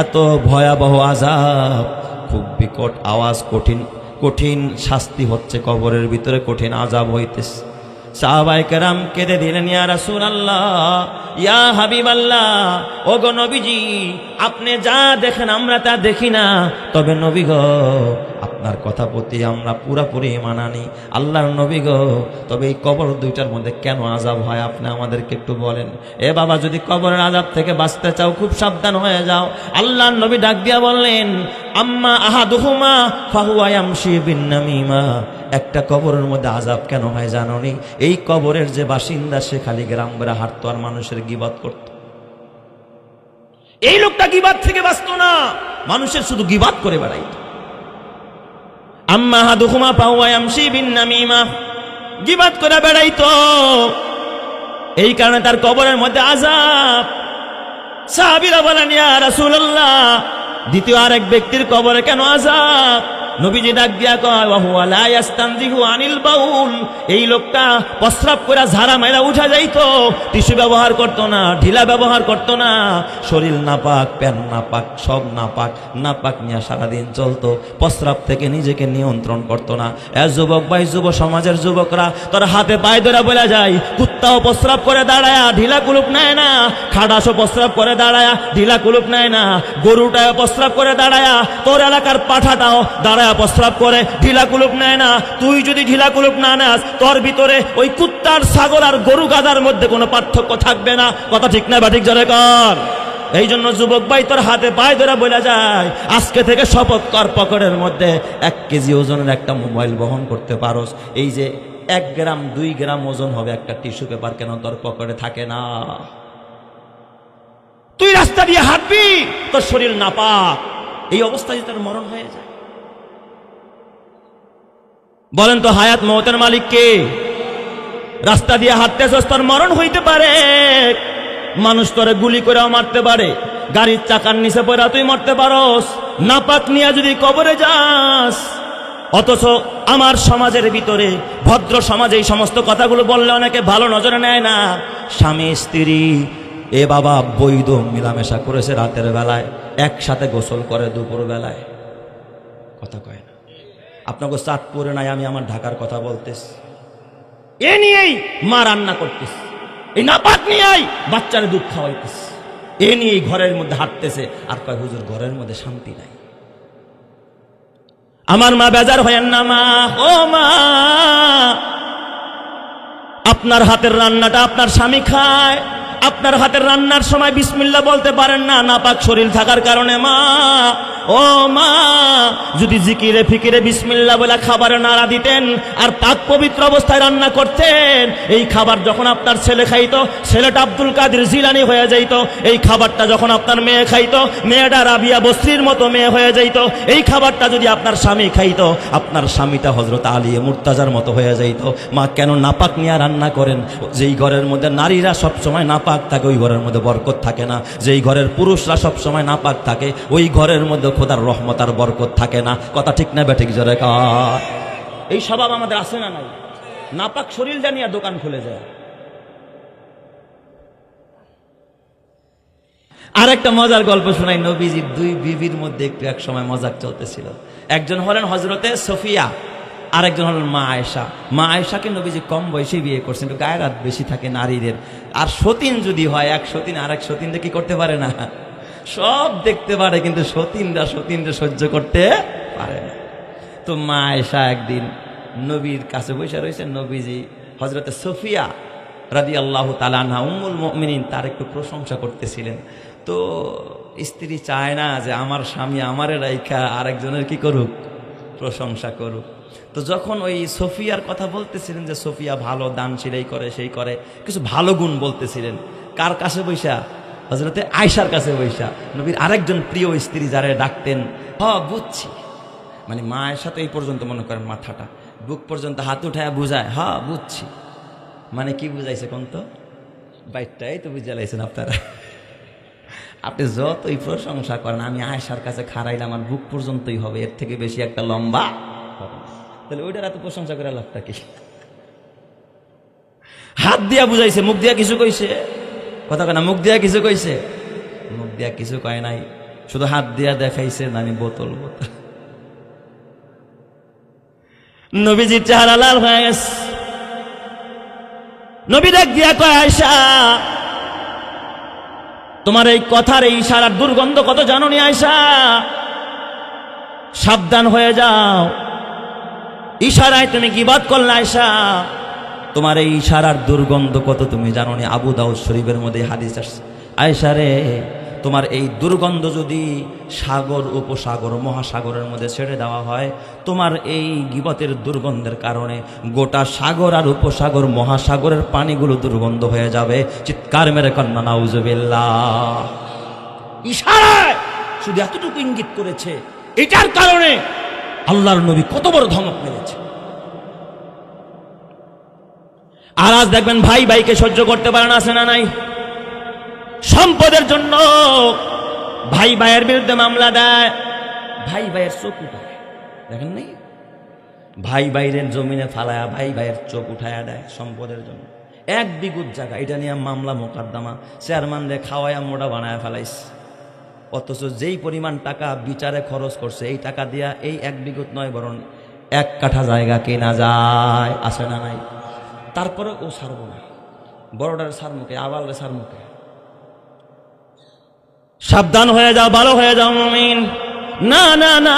এত ভয়াবহ আযাব, খুব বিকট আওয়াজ, কঠিন কঠিন শাস্তি হচ্ছে কবরের ভিতরে, কঠিন আযাব হইতেছে। সাহাবায়ে কেরাম কেঁদে দিলেন, ইয়া রাসূলুল্লাহ, ইয়া হাবিবাল্লাহ, ও গো নবীজি, আপনি যা দেখেন আমরা তা দেখি না, তবে নবী গো আপনার কথা প্রতি আমরা পুরাপুরি মানানি। আল্লাহর নবী গো, তবে এই কবর 2টার মধ্যে কেন আযাব হয় আপনি আমাদেরকে একটু বলেন। এ বাবা, যদি কবরের আযাব থেকে বাঁচতে চাও খুব সাবধান হয়ে যাও। আল্লাহর নবী ডাক দিয়া বললেন, আম্মা আহাদুহুমা ফাহুয়া ইয়ামশি বিন-নামিমা। একটা কবরের মধ্যে আযাব কেন হয় জানো নি? এই কবরের যে বাসিন্দা, সে খালি গ্রাম বেড়া হাঁটতো আর মানুষের গীবাত করত। এই লোকটা গীবাত থেকে বাঁচতো না, মানুষের শুধু গীবাত করে বেড়াইতো। আম্মা আহাদুহুমা ফাহুয়া ইয়ামশি বিন-নামিমা, গীবাত করে বেড়াইতো, এই কারণে তার কবরের মধ্যে আযাব। সাহাবীরা বলেন, ইয়া রাসূলুল্লাহ, দ্বিতীয় আরেক ব্যক্তির কবরে কেন আযাব? নবীজি ডাক দিয়া কয়, ওয়া হুয়া লা ইয়াস্তানজিহু আনিল বাউল। এই লোকটা প্রস্রাব করে ঝাড়া মেরা উঠা যাইতো, টিস্যু ব্যবহার করতো না, ঢিলা ব্যবহার করতো না, শরীর নাপাক, প্যান নাপাক, সব নাপাক, নাপাক নিয়ে সারাদিন চলতো, প্রস্রাব থেকে নিজেকে নিয়ন্ত্রণ করতো না। এ যুবক ভাই, যুব সমাজের যুবকরা, তোর হাতে পায়ে ধরে বলে যায়, কুত্তাও প্রস্রাব করে দাঁড়ায়া ঢিলা কুলুপ নেয় না, খাটাসও প্রস্রাব করে দাঁড়ায়া ঢিলা কুলুপ নেয় না, গরুটাও প্রস্রাব করে দাঁড়ায়া, তোর এলাকার পাঠাটাও দাঁড়ায় প্রস্রাব করে ঢিলা কুলুপ নেয় না। তুই যদি ঢিলা কুলুপ না নেস, তোর ভিতরে ওই কুত্তার, ছাগল আর গরু গাদার মধ্যে কোনো পার্থক্য থাকবে না। কথা ঠিক না বাঠিক? জোরে কর। এই জন্য যুবক ভাই, তোর হাতে পায়ে ধরে বলে যায়, আজকে থেকে শপথ কর, পকেটের মধ্যে 1 কেজি ওজনের একটা মোবাইল বহন করতে পারোস। এই যে 1 গ্রাম 2 গ্রাম ওজন হবে একটা টিস্যু পেপার, কেন তোর পকেটে থাকে না? তুই রাস্তা দিয়ে হাঁটবি, তোর শরীর নাপাক, এই অবস্থায় তোর মরণ হয়ে যায়। বলেন তো, হায়াত মওতের মালিক কে? রাস্তা দিয়ে হাঁটতেছস, তোর মরণ হইতে পারে। মানুষ তোরে গুলি করেও মারতে পারে, গাড়ির চাকার নিচে পড়া তুই মরতে পারস, নাপাক নিয়ে যদি কবরে যাস। অথচ আমার সমাজের ভিতরে, ভদ্র সমাজে এই সমস্ত কথাগুলো বললে অনেকে ভালো নজরে নেয় না। স্বামী স্ত্রী, এ বাবা, বৈধ মিলামেশা করেছে রাতের বেলায়, একসাথে গোসল করে দুপুর বেলায়, কথা কয় না। আপনাকে চাঁদপুরে নাই, আমি আমার ঢাকার কথা বলতেছি। এ নিয়েই মা রান্না করতেছে, এই নাপাক নিয়েই বাচ্চারে দুধ খাওয়াইতেছে, এ নিয়েই ঘরের মধ্যে হাঁটতেছে, আর কয় হুজুর ঘরের মধ্যে শান্তি নাই। আমার মা বেজার হয়েন না মা, ও মা, আপনার হাতের রান্নাটা আপনার স্বামী খায়, আপনার হাতের রান্নার সময় বিসমিল্লাহ বলতে পারেন না, নাপাক শরীর থাকার কারণে। মা, ও মা, যদি জিকিরে ফিকিরে বিসমিল্লাহ বলে খাবারে নাড়া দিতেন আর পাক পবিত্র অবস্থায় রান্না করতেন, এই খাবার যখন আপনার ছেলে খাইতো, ছেলেটা আব্দুল কাদের জিলানী হয়ে যাইতো। এই খাবারটা যখন আপনার মেয়ে খাইতো, মেয়েটা রাবিয়া বসরির মতো মেয়ে হয়ে যাইতো। এই খাবারটা যদি আপনার স্বামী খাইতো, আপনার স্বামীটা হযরত আলী মুর্তাজার মতো হয়ে যাইতো। মা, কেন নাপাক নিয়ে রান্না করেন? যেই ঘরের মধ্যে নারীরা সবসময় নাপাক থাকে, ওই ঘরের মধ্যে বরকত থাকে না। যেই ঘরের পুরুষরা সবসময় নাপাক থাকে, ওই ঘরের মধ্যে খোদার রহমত আর বরকত থাকে না। কথা ঠিক না বেঠিক? জোরে কর। এই স্বভাব আমাদের আছে না নাই? নাপাক শরীর জানিয়া দোকান খুলে যায়, আর একটা মজার গল্প শোনাই। নবীজির দুই বিবির মধ্যে একটু এক সময় মজাক চলতেছিল। একজন হলেন হজরতে সফিয়া, আর একজন হলেন মা আয়েশা। মা আয়েশাকে নবীজি কম বয়সে বিয়ে করছেন, একটু গায়ের হাত বেশি থাকে নারীদের। আর সতীন যদি হয়, এক সতীন আর এক সতীনকে কি করতে পারে না, সব দেখতে পারে, কিন্তু সতীনরা সহ্য করতে পারে না। তো মা আয়েশা একদিন নবীর কাছে বসে রয়েছেন। নবীজি হজরতে সফিয়া রাদিয়াল্লাহু তাআলা আনহা উম্মুল মুমিনিন তার একটু প্রশংসা করতেছিলেন। তো স্ত্রী চায় না যে আমার স্বামী আমারে রাইখা আরেকজনের কি করুক, প্রশংসা করুক। তো যখন ওই সফিয়ার কথা বলতেছিলেন যে সফিয়া ভালো, দান সিলাই করে, সেই করে, কিছু ভালো গুণ বলতেছিলেন, কার কাছে বৈশা, হযরতে আয়েশার কাছে বৈশা। নবীর আরেকজন প্রিয় স্ত্রী যারা ডাকতেন, বুঝছি, মানে মা আয়েশা তো এই পর্যন্ত মনে করেন মাথাটা বুক পর্যন্ত হাত উঠায় বুঝায়, বুঝছি, মানে কি বুঝাইছে কোন তো বাইরটাই তো বুঝে লাইছেন আপনারা। আপনি যতই প্রশংসা করেন, আমি আয়েশার কাছে খাড়াইলে আমার বুক পর্যন্তই হবে, এর থেকে বেশি একটা লম্বা হবে। তাহলে ওইটার এত প্রশংসা করে লাভটা কি? হাত দিয়া বুঝাইছে, মুখ দিয়া কিছু কইছে, কথা কয় না, মুখ দিয়া কিছু কইছে, মুখ দিয়া কিছু কয় নাই, শুধু হাত দিয়া দেখাইছে আমি বোতল বোতল। নবীজির চেহারা লাল হয়ে গেছে। নবী দেখ দিয়া কয়, আয়েশা, তোমার এই কথার এই ইশারার দুর্গন্ধ কত জানো নি আয়েশা? সাবধান হয়ে যাও, ইশারায় তুমি গীবত করলে আয়েশা, তোমার এই ইশারার দুর্গন্ধ কত তুমি জানো নি? আবু দাউদ শরীফের মধ্যে হাদিস আসছে, আয়েশা রে, তোমার এই দুর্গন্ধ যদি সাগর, উপসাগর, মহাসাগরের মধ্যে ছেড়ে দেওয়া হয়, তোমার এই গীবতের দুর্গন্ধের কারণে গোটা সাগর আর উপসাগর, মহাসাগরের পানিগুলো দুর্গন্ধ হয়ে যাবে। চিৎকার মেরে কন্যা নাউজুবিল্লাহ। ইশারায় শুধু এতটুকু ইঙ্গিত করেছে, এটার কারণে আল্লাহর নবী কত বড় ধমক মেরেছে। আর আজ দেখবেন ভাই ভাইকে সহ্য করতে পারে না, আছে না নাই? সম্পদের জন্য ভাই ভাইয়ের বিরুদ্ধে মামলা দেয়, ভাই ভাইয়ের চোখ উঠায়, দেখেন নাই? ভাই ভাইয়ের জমিনে ফালায়া ভাই ভাইয়ের চোখ উঠায়া দেয় সম্পদের জন্য। 1 বিঘত জায়গা, এটা নিয়ে মামলা মোকদ্দমা, চেয়ারম্যানরে খাওয়ায়া মোটা বানায় ফেলাইছে। অথচ যেই পরিমাণ টাকা বিচারে খরচ করছে, এই টাকা দিয়া এই 1 বিঘত নয়, বরং 1 কাঠা জায়গা কেনা যায়, আছে না নাই? তারপরে ও ছাড়ব না, বড়টার ছাড় মুখে, আবালের ছাড় মুখে। সাবধান হয়ে যাও, ভালো হয়ে যাও মুমিন। না না না,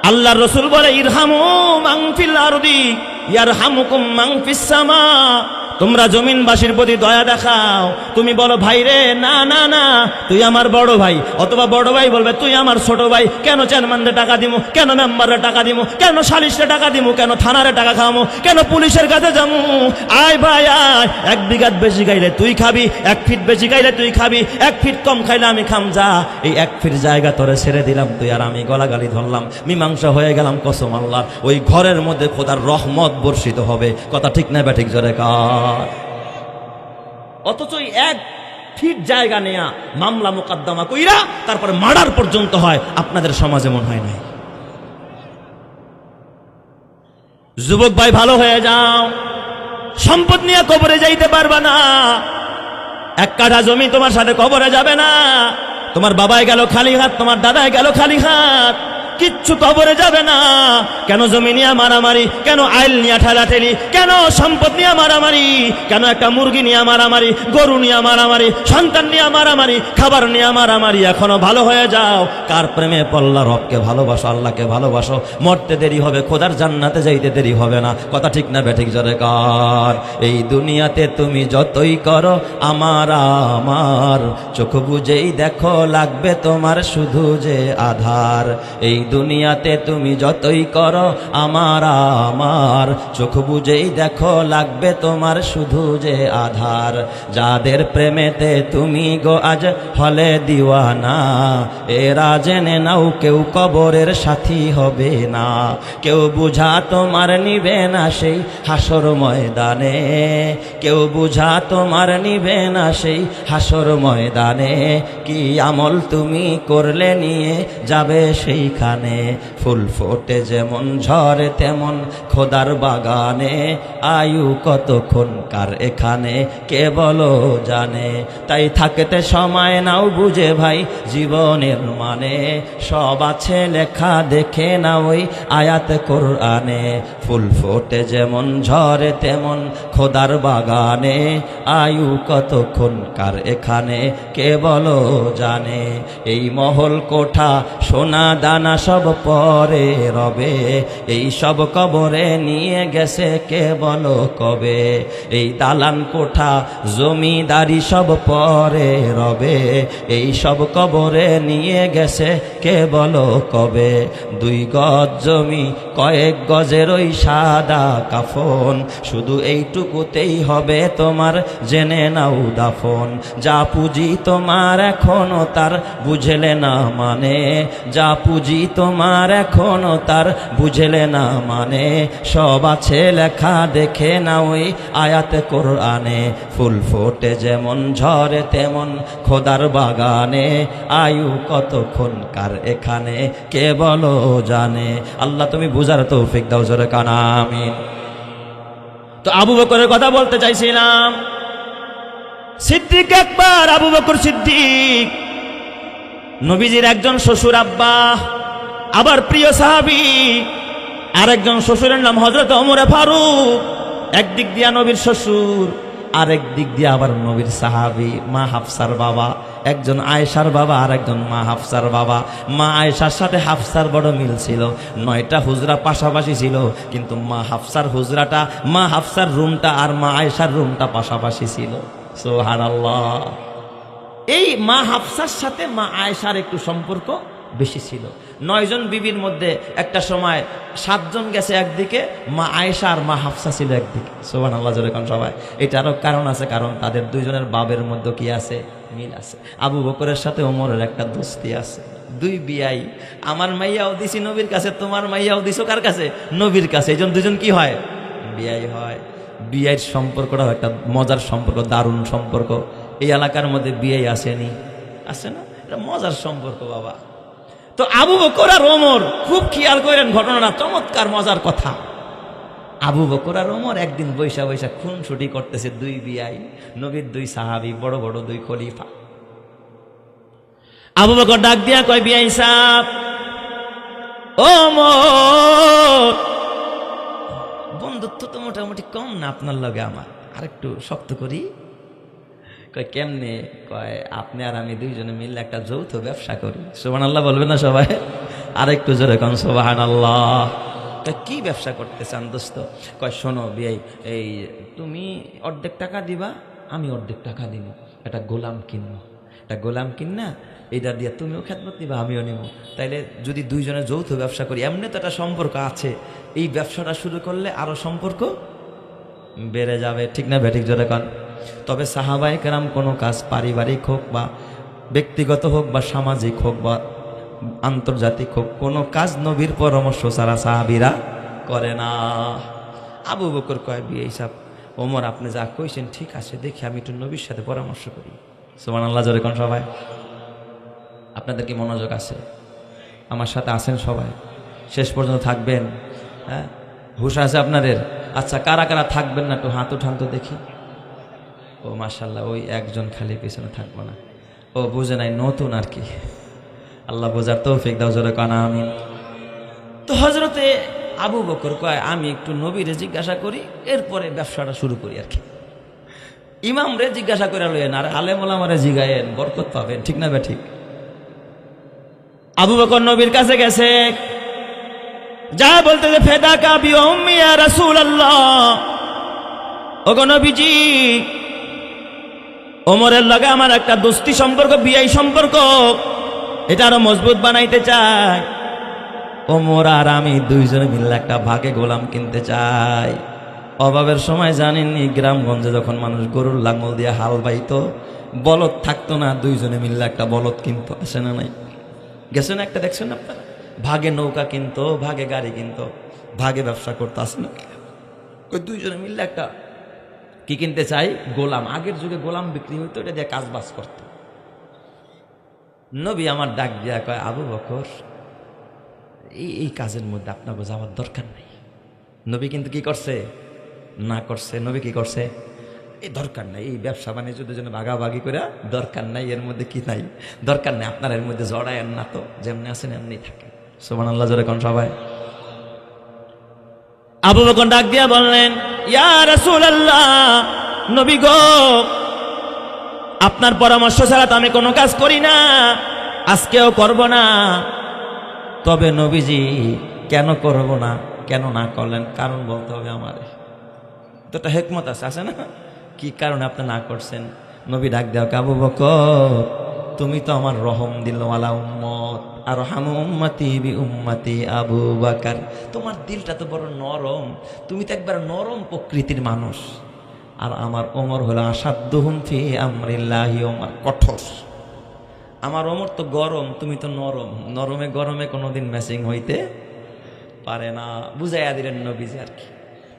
আল্লাহর রাসূল বলে, ইরহামু মান ফিল আরদি ইয়ারহামুকুম মান ফিস সামা। তোমরা জমিনবাসীর প্রতি দয়া দেখাও। তুমি বলো, ভাই রে, না না না, তুই আমার বড় ভাই, অথবা বড় ভাই বলবে তুই আমার ছোট ভাই, কেন চেয়ারম্যানরে টাকা দিমু, কেন মেম্বারের টাকা দিমু, কেন সালিশে টাকা দিমু, কেন থানারে টাকা খাওয়ামু, কেন পুলিশের কাছে যামু? আয় ভাই আয়, 1 বিঘাত বেশি খাইলে তুই খাবি, 1 ফিট বেশি খাইলে তুই খাবি, 1 ফিট কম খাইলে আমি খাম। যা, এই 1 ফিট জায়গা তোরে ছেড়ে দিলাম, তুই আর আমি গলাগালি ধরলাম, মীমাংসা হয়ে গেলাম, কসম আল্লাহ, ওই ঘরের মধ্যে খোদার রহমত বর্ষিত হবে। কথা ঠিক না ব্যাঠিক? জোরে কার। অথচ 1 ফিট জায়গা নেয়া মামলা মোকদ্দমা কইরা তারপরে মার্ডার পর্যন্ত হয়। আপনাদের সমাজে মনে হয় নাই? যুবক ভাই, ভালো হয়ে যাও, সম্পদ নিয়ে কবরে যাইতে পারবা না। 1 কাঠা জমি তোমার সাথে কবরে যাবে না। তোমার বাবাই গেল খালি হাত, তোমার দাদাই গেল খালি হাত, কিচ্ছু কবরে যাবে না। কেন জমি নিয়ে মারামারি, কেন আইল নিয়ে ঠেলাঠেলি, কেন সম্পদ নিয়ে মারামারি, কেন একটা মুরগি নিয়ে মারামারি, গরু নিয়ে মারামারি, সন্তান নিয়ে মারামারি, খাবার নিয়ে মারামারি? এখনো ভালো হয়ে যাও। কার প্রেমে পড়লা? রবকে ভালোবাসো, আল্লাহকে ভালোবাসো। মরতে দেরি হবে, খোদার জান্নাতে যাইতে দেরি হবে না। কথা ঠিক না ব্যাঠিক? জোরে কার। এই দুনিয়াতে তুমি যতই করো আমার আমার, চোখ বুঝেই দেখো লাগবে তোমার শুধু যে আধার। এই দুনিয়াতে তুমি যতই করো আমার আমার, চোখ বুঝেই দেখো লাগবে তোমার শুধু যে আধার। যাদের প্রেমেতে তুমি গো আজ হলে দিওয়ানা, এরা জেনে নাও কেউ কবরের সাথী হবে না। কেউ বুঝা তোমার নিবে না সেই হাসর ময়দানে, কেউ বুঝা তোমার নিবে না সেই হাসর ময়দানে। কি আমল তুমি করলে নিয়ে যাবে সেইখানে। ফুল ফোটে যেমন ঝরে তেমন খোদার বাগানে, আয়ু কতক্ষণ কার এখানে কে বলো জানে। তাই থাকতে সময় নাও বুঝে ভাই জীবনের মানে, সব আছে লেখা দেখে না ওই আয়াত কোরআনে। ফুল ফোটে যেমন ঝরে তেমন খোদার বাগানে, আয়ু কতক্ষণ কার এখানে কে বলো জানে। এই মহল কোঠা সোনা দানা সব পরে রবে, এই সব কবরে নিয়ে গেছে কে বলো কবে। এই দালান কোঠা জমিদারি সব পরে রবে, এই সব কবরে নিয়ে গেছে কে বলো কবে। 2 গজ জমি কয়েক গজের ওই সাদা কাফন, শুধু এইটুকুতেই হবে তোমার জেনে নাও দাফন। যা পুঁজি তোমার এখনো তার বুঝলে না মানে, যা পুঁজি তোমার এখনো তার বুঝলে না মানে, সব আছে লেখা দেখে না ওই আয়াত কোরআনে। ফুল ফোটে যেমন ঝরে তেমন খোদার বাগানে, আয়ু কতক্ষণ কার এখানে কে বলো জানে। আল্লাহ তুমি বুঝার তৌফিক দাও, জোরে কানা আমিন। তো আবু বকরের কথা বলতে চাইছিলাম। সিদ্দিক আকবর আবু বকর সিদ্দিক নবীজির একজন শ্বশুর আব্বা, আবার প্রিয় সাহাবী। আরেকজন শ্বশুরের নাম হযরত ওমর ফারুক। একদিক দিয়া নবীর শ্বশুর, আরেক দিক দিয়ে আবার নবীর সাহাবী মা হাফসার বাবা। একজন আয়েশার বাবা আর একজন মা হাফসার বাবা। মা আয়েশার সাথে হাফসার বড় মিল ছিল, 9টা হুজরা পাশাপাশি ছিল, কিন্তু মা হাফসার হুজরাটা, মা হাফসার রুমটা আর মা আয়েশার রুমটা পাশাপাশি ছিল। সুবহানাল্লাহ। এই মা হাফসার সাথে মা আয়েশার একটু সম্পর্ক বেশি ছিল। 9 জন বিবির মধ্যে একটা সময় 7 জন গেছে একদিকে, মা আয়েশা আর মা হাফসা ছিল একদিকে। সুবহানাল্লাহ জোরে কোন সবাই। এটারও কারণ আছে, কারণ তাদের দুইজনের বাবের মধ্যে কি আছে, মিল আছে। আবু বকরের সাথে ওমরের একটা দোস্তি আছে। 2 বিয়াই, আমার মাইয়াও দিছি নবীর কাছে, তোমার মাইয়াও দিছো কার কাছে, নবীর কাছে। এইজন দুজন কি হয়, বিয়াই হয়। বিয়ের সম্পর্কটাও একটা মজার সম্পর্ক, দারুণ সম্পর্ক। এই এলাকার মধ্যে বিয়ে আসেনি, আসে না, এটা মজার সম্পর্ক বাবা। তো আবু বকর আর ওমর, খুব খেয়াল করেন ঘটনাটা, চমৎকার মজার কথা। আবু বকর আর ওমর একদিন বৈশা বৈশা খুনসুটি করতেছে, 2 বিয়াই, নবীর 2 সাহাবী, বড় বড় 2 খলিফা। আবু বকর ডাক দিয়া কয়, বিয়াই সাহেব, ওমর, বন্ধুত্ব তো মোটামুটি কম না আপনার লগে আমার, আরেকটু শক্ত করি। কয় কেমনে? কয় আপনি আর আমি 2 জনে মিলে একটা যৌথ ব্যবসা করি। সুবহানাল্লাহ বলবেন না সবাই? আরেকটু জোরে কোন সুবহানাল্লাহ। কি ব্যবসা করতে চান দোস্ত? কয় শোনো বিয়াই, এই তুমি অর্ধেক টাকা দিবা, আমি অর্ধেক টাকা দিব, একটা গোলাম কিনবো, একটা গোলাম কিনা এইটা দিয়ে তুমিও খেদমত নিবা, আমিও নিব। তাইলে যদি 2 জনে যৌথ ব্যবসা করি, এমনি তো একটা সম্পর্ক আছে, এই ব্যবসাটা শুরু করলে আরো সম্পর্ক বেড়ে যাবে, ঠিক না বেঠিক জোরে কান? তবে সাহাবায়ে কেরাম কোনো কাজ পারিবারিক হোক বা ব্যক্তিগত হোক বা সামাজিক হোক বা আন্তর্জাতিক হোক, কোনো কাজ নবীর পরামর্শ ছাড়া সাহাবীরা করে না। আবু বকর কয়, বিয়ে সাহেব, ওমর আপনি যা কইছেন ঠিক আছে, দেখি আমি একটু নবীর সাথে পরামর্শ করি। সুবহানাল্লাহ জোরে কোন সবাই? আপনাদের কি মনোযোগ আছে? আমার সাথে আছেন সবাই? শেষ পর্যন্ত থাকবেন? হ্যাঁ, হুঁশ আছে আপনাদের? আচ্ছা, কারা কারা থাকবেন না একটু হাত উঠান তো দেখি। ও মাশাআল্লাহ, ওই একজন খালি পিছনে থাকবো না, ও বুঝে নাই, নতুন আর কি। আল্লাহ বোঝার তৌফিক দাও, জোরে কানা আমিন। তো হযরতে আবু বকর কয়, আমি একটু নবীরে জিজ্ঞাসা করি, এরপরে ব্যবসাটা শুরু করি আর কি। ইমাম রে জিজ্ঞাসা করে লইয়েন আর আলেম ওলামারে জিগায়েন, বরকত পাবেন, ঠিক না বে ঠিক? আবু বকর নবীর কাছে গেছে, যা বলতেছে, ফেদাকা বিউম্মি ইয়া রাসূলুল্লাহ, ওগো নবীজি, ওমরের লগে আমার একটা দোস্তি সম্পর্ক, বিয়াই সম্পর্ক, এটা আরো মজবুত বানাইতে চাই। ওমর আর আমি 2 জনে মিলে একটা ভাগে গোলাম কিনতে চাই। অভাবের সময় জানেননি, গ্রামগঞ্জে যখন মানুষ গরুর লাঙ্গল দিয়ে হাল বাইতো, বলদ থাকতো না, 2 জনে মিলে একটা বলদ কিনতো, আসে না নাই? গেছে না একটা, দেখছেন আপনারা? ভাগে নৌকা কিনতো, ভাগে গাড়ি কিনতো, ভাগে ব্যবসা করতো, আসে না? ওই 2 জনে মিলে একটা কি কিনতে চাই, গোলাম। আগের যুগে গোলাম বিক্রি হইতো, এটা দিয়ে কাজ বাজ করতো। নবী আমার ডাক দিয়া কয়, আবু বকর, এই কাজের মধ্যে আপনাকে যাওয়ার দরকার নেই। নবী কিন্তু কি করছে না করছে, নবী কি করছে, এই দরকার নাই, এই ব্যবসা বাণিজ্যের জন্য ভাগাভাগি করে দরকার নাই, এর মধ্যে কি নাই, দরকার নেই, আপনার এর মধ্যে জড়ায়েন না, তো যেমনি আছেন এমনি থাকেন। সুবহানাল্লাহ, জোরে কোন সবাই। আবু বকর ডাক দিয়া বললেন, ইয়া রাসূলুল্লাহ, নবী গো, আপনার পরামর্শ ছাড়া তো আমি কোনো কাজ করি না, আজকেও করব না। তবে নবীজি কেন করব না, কেন না করলেন, কারণ বলতে হবে আমারে, তো একটা হিকমত আছে না, কি কারণে আপনি না করছেন? নবী ডাক দেওয়া, আবু বকর, তুমি তো আমার রহম দিলওয়ালা উম্মত, আর হামু উম্মতি বি উম্মতি আবু বকর, তোমার দিলটা তো বড় নরম, তুমি তো একবার নরম প্রকৃতির মানুষ, আর আমার ওমর হলো আসাদ্দুহুম ফি আমরিল্লাহি, ওমর কঠোর, আমার ওমর তো গরম, তুমি তো নরম, নরমে গরমে কোনোদিন ম্যাচিং হইতে পারে না, বুঝাইয়া দিলেন নবীজি আর কি।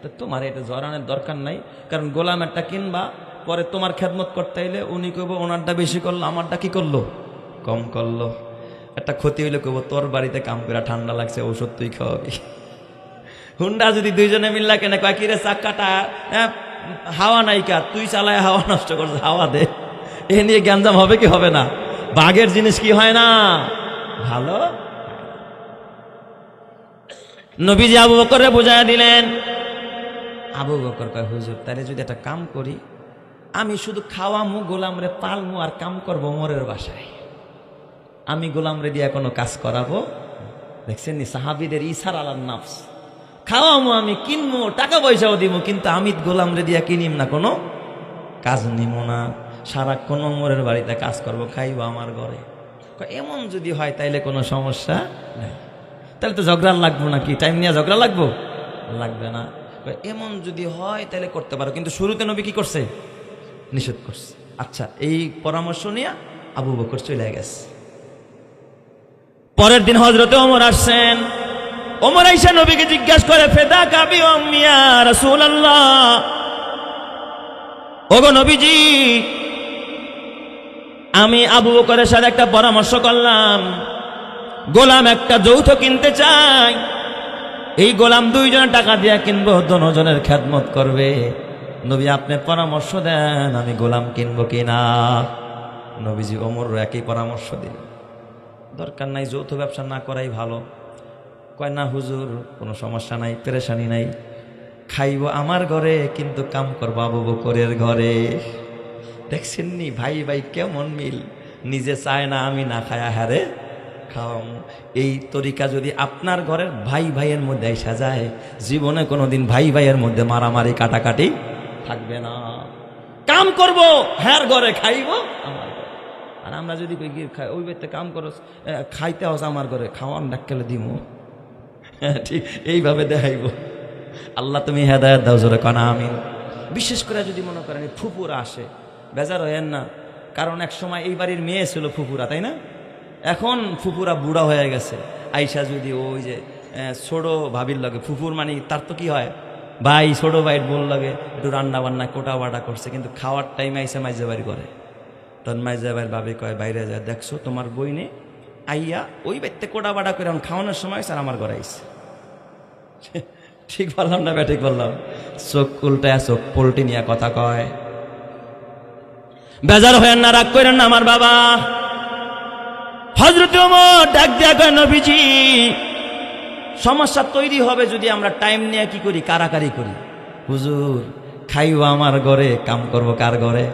তো তোমার এটা জড়ানোর দরকার নাই, কারণ গোলাম একটা কিনবা, পরে তোমার খেদমত করতে হইলে উনি কইব ওনারটা বেশি করলো, আমারটা কি করলো, কম করলো। একটা ক্ষতি হইলে কইব তোর বাড়িতে কাম করে ঠান্ডা লাগছে, ঔষধ তুই খাওয়াবি। হুন্ডা যদি দুইজনে মিল্লা কেনে, কয় কি রে চাক্কাটা হাওয়া নাই কা, তুই চালায় হাওয়া নষ্ট করছে, হাওয়া দে, এ নিয়ে গ্যাঞ্জাম হবে কি হবে না? বাঘের জিনিস কি হয় না ভালো। নবীজি আবু বকরে বুঝাইয়া দিলেন। আবু বকর কয়, হুজুর তাহলে যদি একটা কাম করি, আমি শুধু খাওয়ামু, গোলামরে পালমু, আর কাম করবো মোরের বাসায়, আমি গোলামরে দিয়ে কোনো কাজ করাবো। দেখছেন নি সাহাবীদের ইসার আলার নাফস, খাওয়ামু, আমি কিনবো, টাকা পয়সাও দিব, কিন্তু আমি গোলামরে দিয়া কিনিম না, কোনো কাজ নিব না, সারাক্ষণ মোরের বাড়িতে কাজ করবো, খাইবো আমার ঘরে। এমন যদি হয় তাইলে কোনো সমস্যা নাই, তাহলে তো ঝগড়া লাগবো নাকি, টাইম নিয়ে ঝগড়া লাগবো, লাগবে না। এমন যদি হয় তাহলে করতে পারো, কিন্তু শুরুতে নবী কি করছে, নিষেধ করছে। আচ্ছা, এই পরামর্শ নিয়ে আবু বকর চলে গেছে। পরের দিন হযরতে ওমর আসছেন। ওমর আইসা নবীকে জিজ্ঞাসা করে, ফেদা কাবি ওমিয়া রাসূলুল্লাহ, ওগো নবীজি, আমি আবু বকরের সাথে একটা পরামর্শ করলাম, গোলাম একটা যৌথ কিনতে চাই, এই গোলাম দুইজনের টাকা দিয়া কিনবো, দুজনের খেদমত করবে। নবী আপনি পরামর্শ দেন, আমি গোলাম কিনবো কিনা। নবীজি ওমর একই পরামর্শ দিল, দরকার নাই, যৌথ ব্যবসা না করাই ভালো। কয় না হুজুর, কোনো সমস্যা নাই, পেরেশানি নাই, খাইবো আমার ঘরে, কিন্তু কাম করবো আবু বকরের ঘরে। দেখছেন নি ভাই ভাই কেমন মিল, নিজে চায় না আমি না খায়া হারে খাওয়ামু। এই তরিকা যদি আপনার ঘরের ভাই ভাইয়ের মধ্যে আসা যায়, জীবনে কোনোদিন ভাই ভাইয়ের মধ্যে মারামারি কাটাকাটি থাকবে না। কাম করব হ্যার ঘরে, খাইব আমার ঘরে। আর আমরা যদি ওই ব্যক্তি কাম করো, খাইতে হস আমার ঘরে, খাওয়ান ডাক্কেলে দিব, ঠিক এইভাবে দেখাইব। আল্লাহ তুমি হেদায়েত দাও, জোরে কানা আমিন। বিশেষ করে যদি মনে করেন ফুপুরা আসে, বেজার হয়েন না, কারণ এক সময় এই বাড়ির মেয়ে ছিল ফুপুরা, তাই না? এখন ফুপুরা বুড়া হয়ে গেছে। আইসা যদি ওই যে ছোট ভাবির লাগে, ফুপুর মানে তার তো কি হয়, ভাই ছোট ভাইয়ের বোন লাগে, একটু রান্না বান্না কোটা বাটা করছে, কিন্তু খাওয়ার টাইমে আইসা মাইজে বাড়ি করে। তখন মাইজে বাড়ির ভাবি কয়, বাইরে যায় দেখছো তোমার বই নে আইয়া ওই ব্যক্তি কোটা বাটা করে এখন খাওয়ানোর সময় স্যার আমার ঘরে আইসে। ঠিক বললাম না ঠিক বললাম? চোখ উল্টায় চোখ পোল্টি নিয়ে কথা কয়। বেজার হয়েন না, রাগ করেন না আমার বাবা। হযরত ওমর ডাক দিয়া কয়, নবীজি সমস্যা তৈরি হবে যদি আমরা টাইম নিয়ে কি করি, কারাকারি করি। হুজুর খাইব আমার ঘরে, কাম করব কার ঘরে?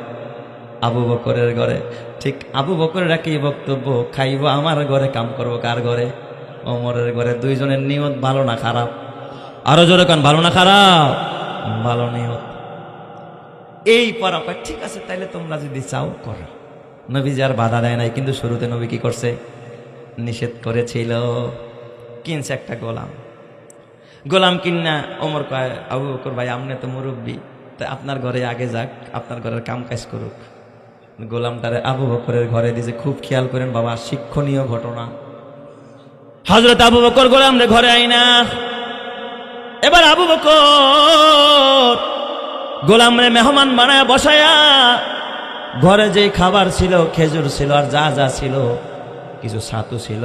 আবু বকরের ঘরে। ঠিক আবু বকরের একই বক্তব্য, খাইব আমার ঘরে, কাম করব কার ঘরে? ওমরের ঘরে। দুইজনের নিয়ত ভালো না খারাপ? আরো জোরে কান, ভালো না খারাপ? ভালো নিয়ত। এই পরামর্শ ঠিক আছে, তাইলে তোমরা যদি চাও করো। নবীজি আর বাধা দেয় নাই, কিন্তু শুরুতে নবী কি করছে, নিষেধ করেছিল। কিনছে একটা গোলাম, গোলাম কিনা ওমর কয়, আবু বকর ভাই আপনি তো মুরব্বী, তাই আপনার ঘরে আগে যাক, আপনার ঘরের কাম কাজ করুক। গোলামটারে আবু বকরের ঘরে দিয়েছে। খুব খেয়াল করেন বাবা, শিক্ষণীয় ঘটনা। হযরত আবু বকর গোলামরে ঘরে আইনা, এবার আবু বকর গোলামরে মেহমান বানায় বসায়া, ঘরে যে খাবার ছিল, খেজুর ছিল, আর যা যা ছিল, কিছু ছাতু ছিল,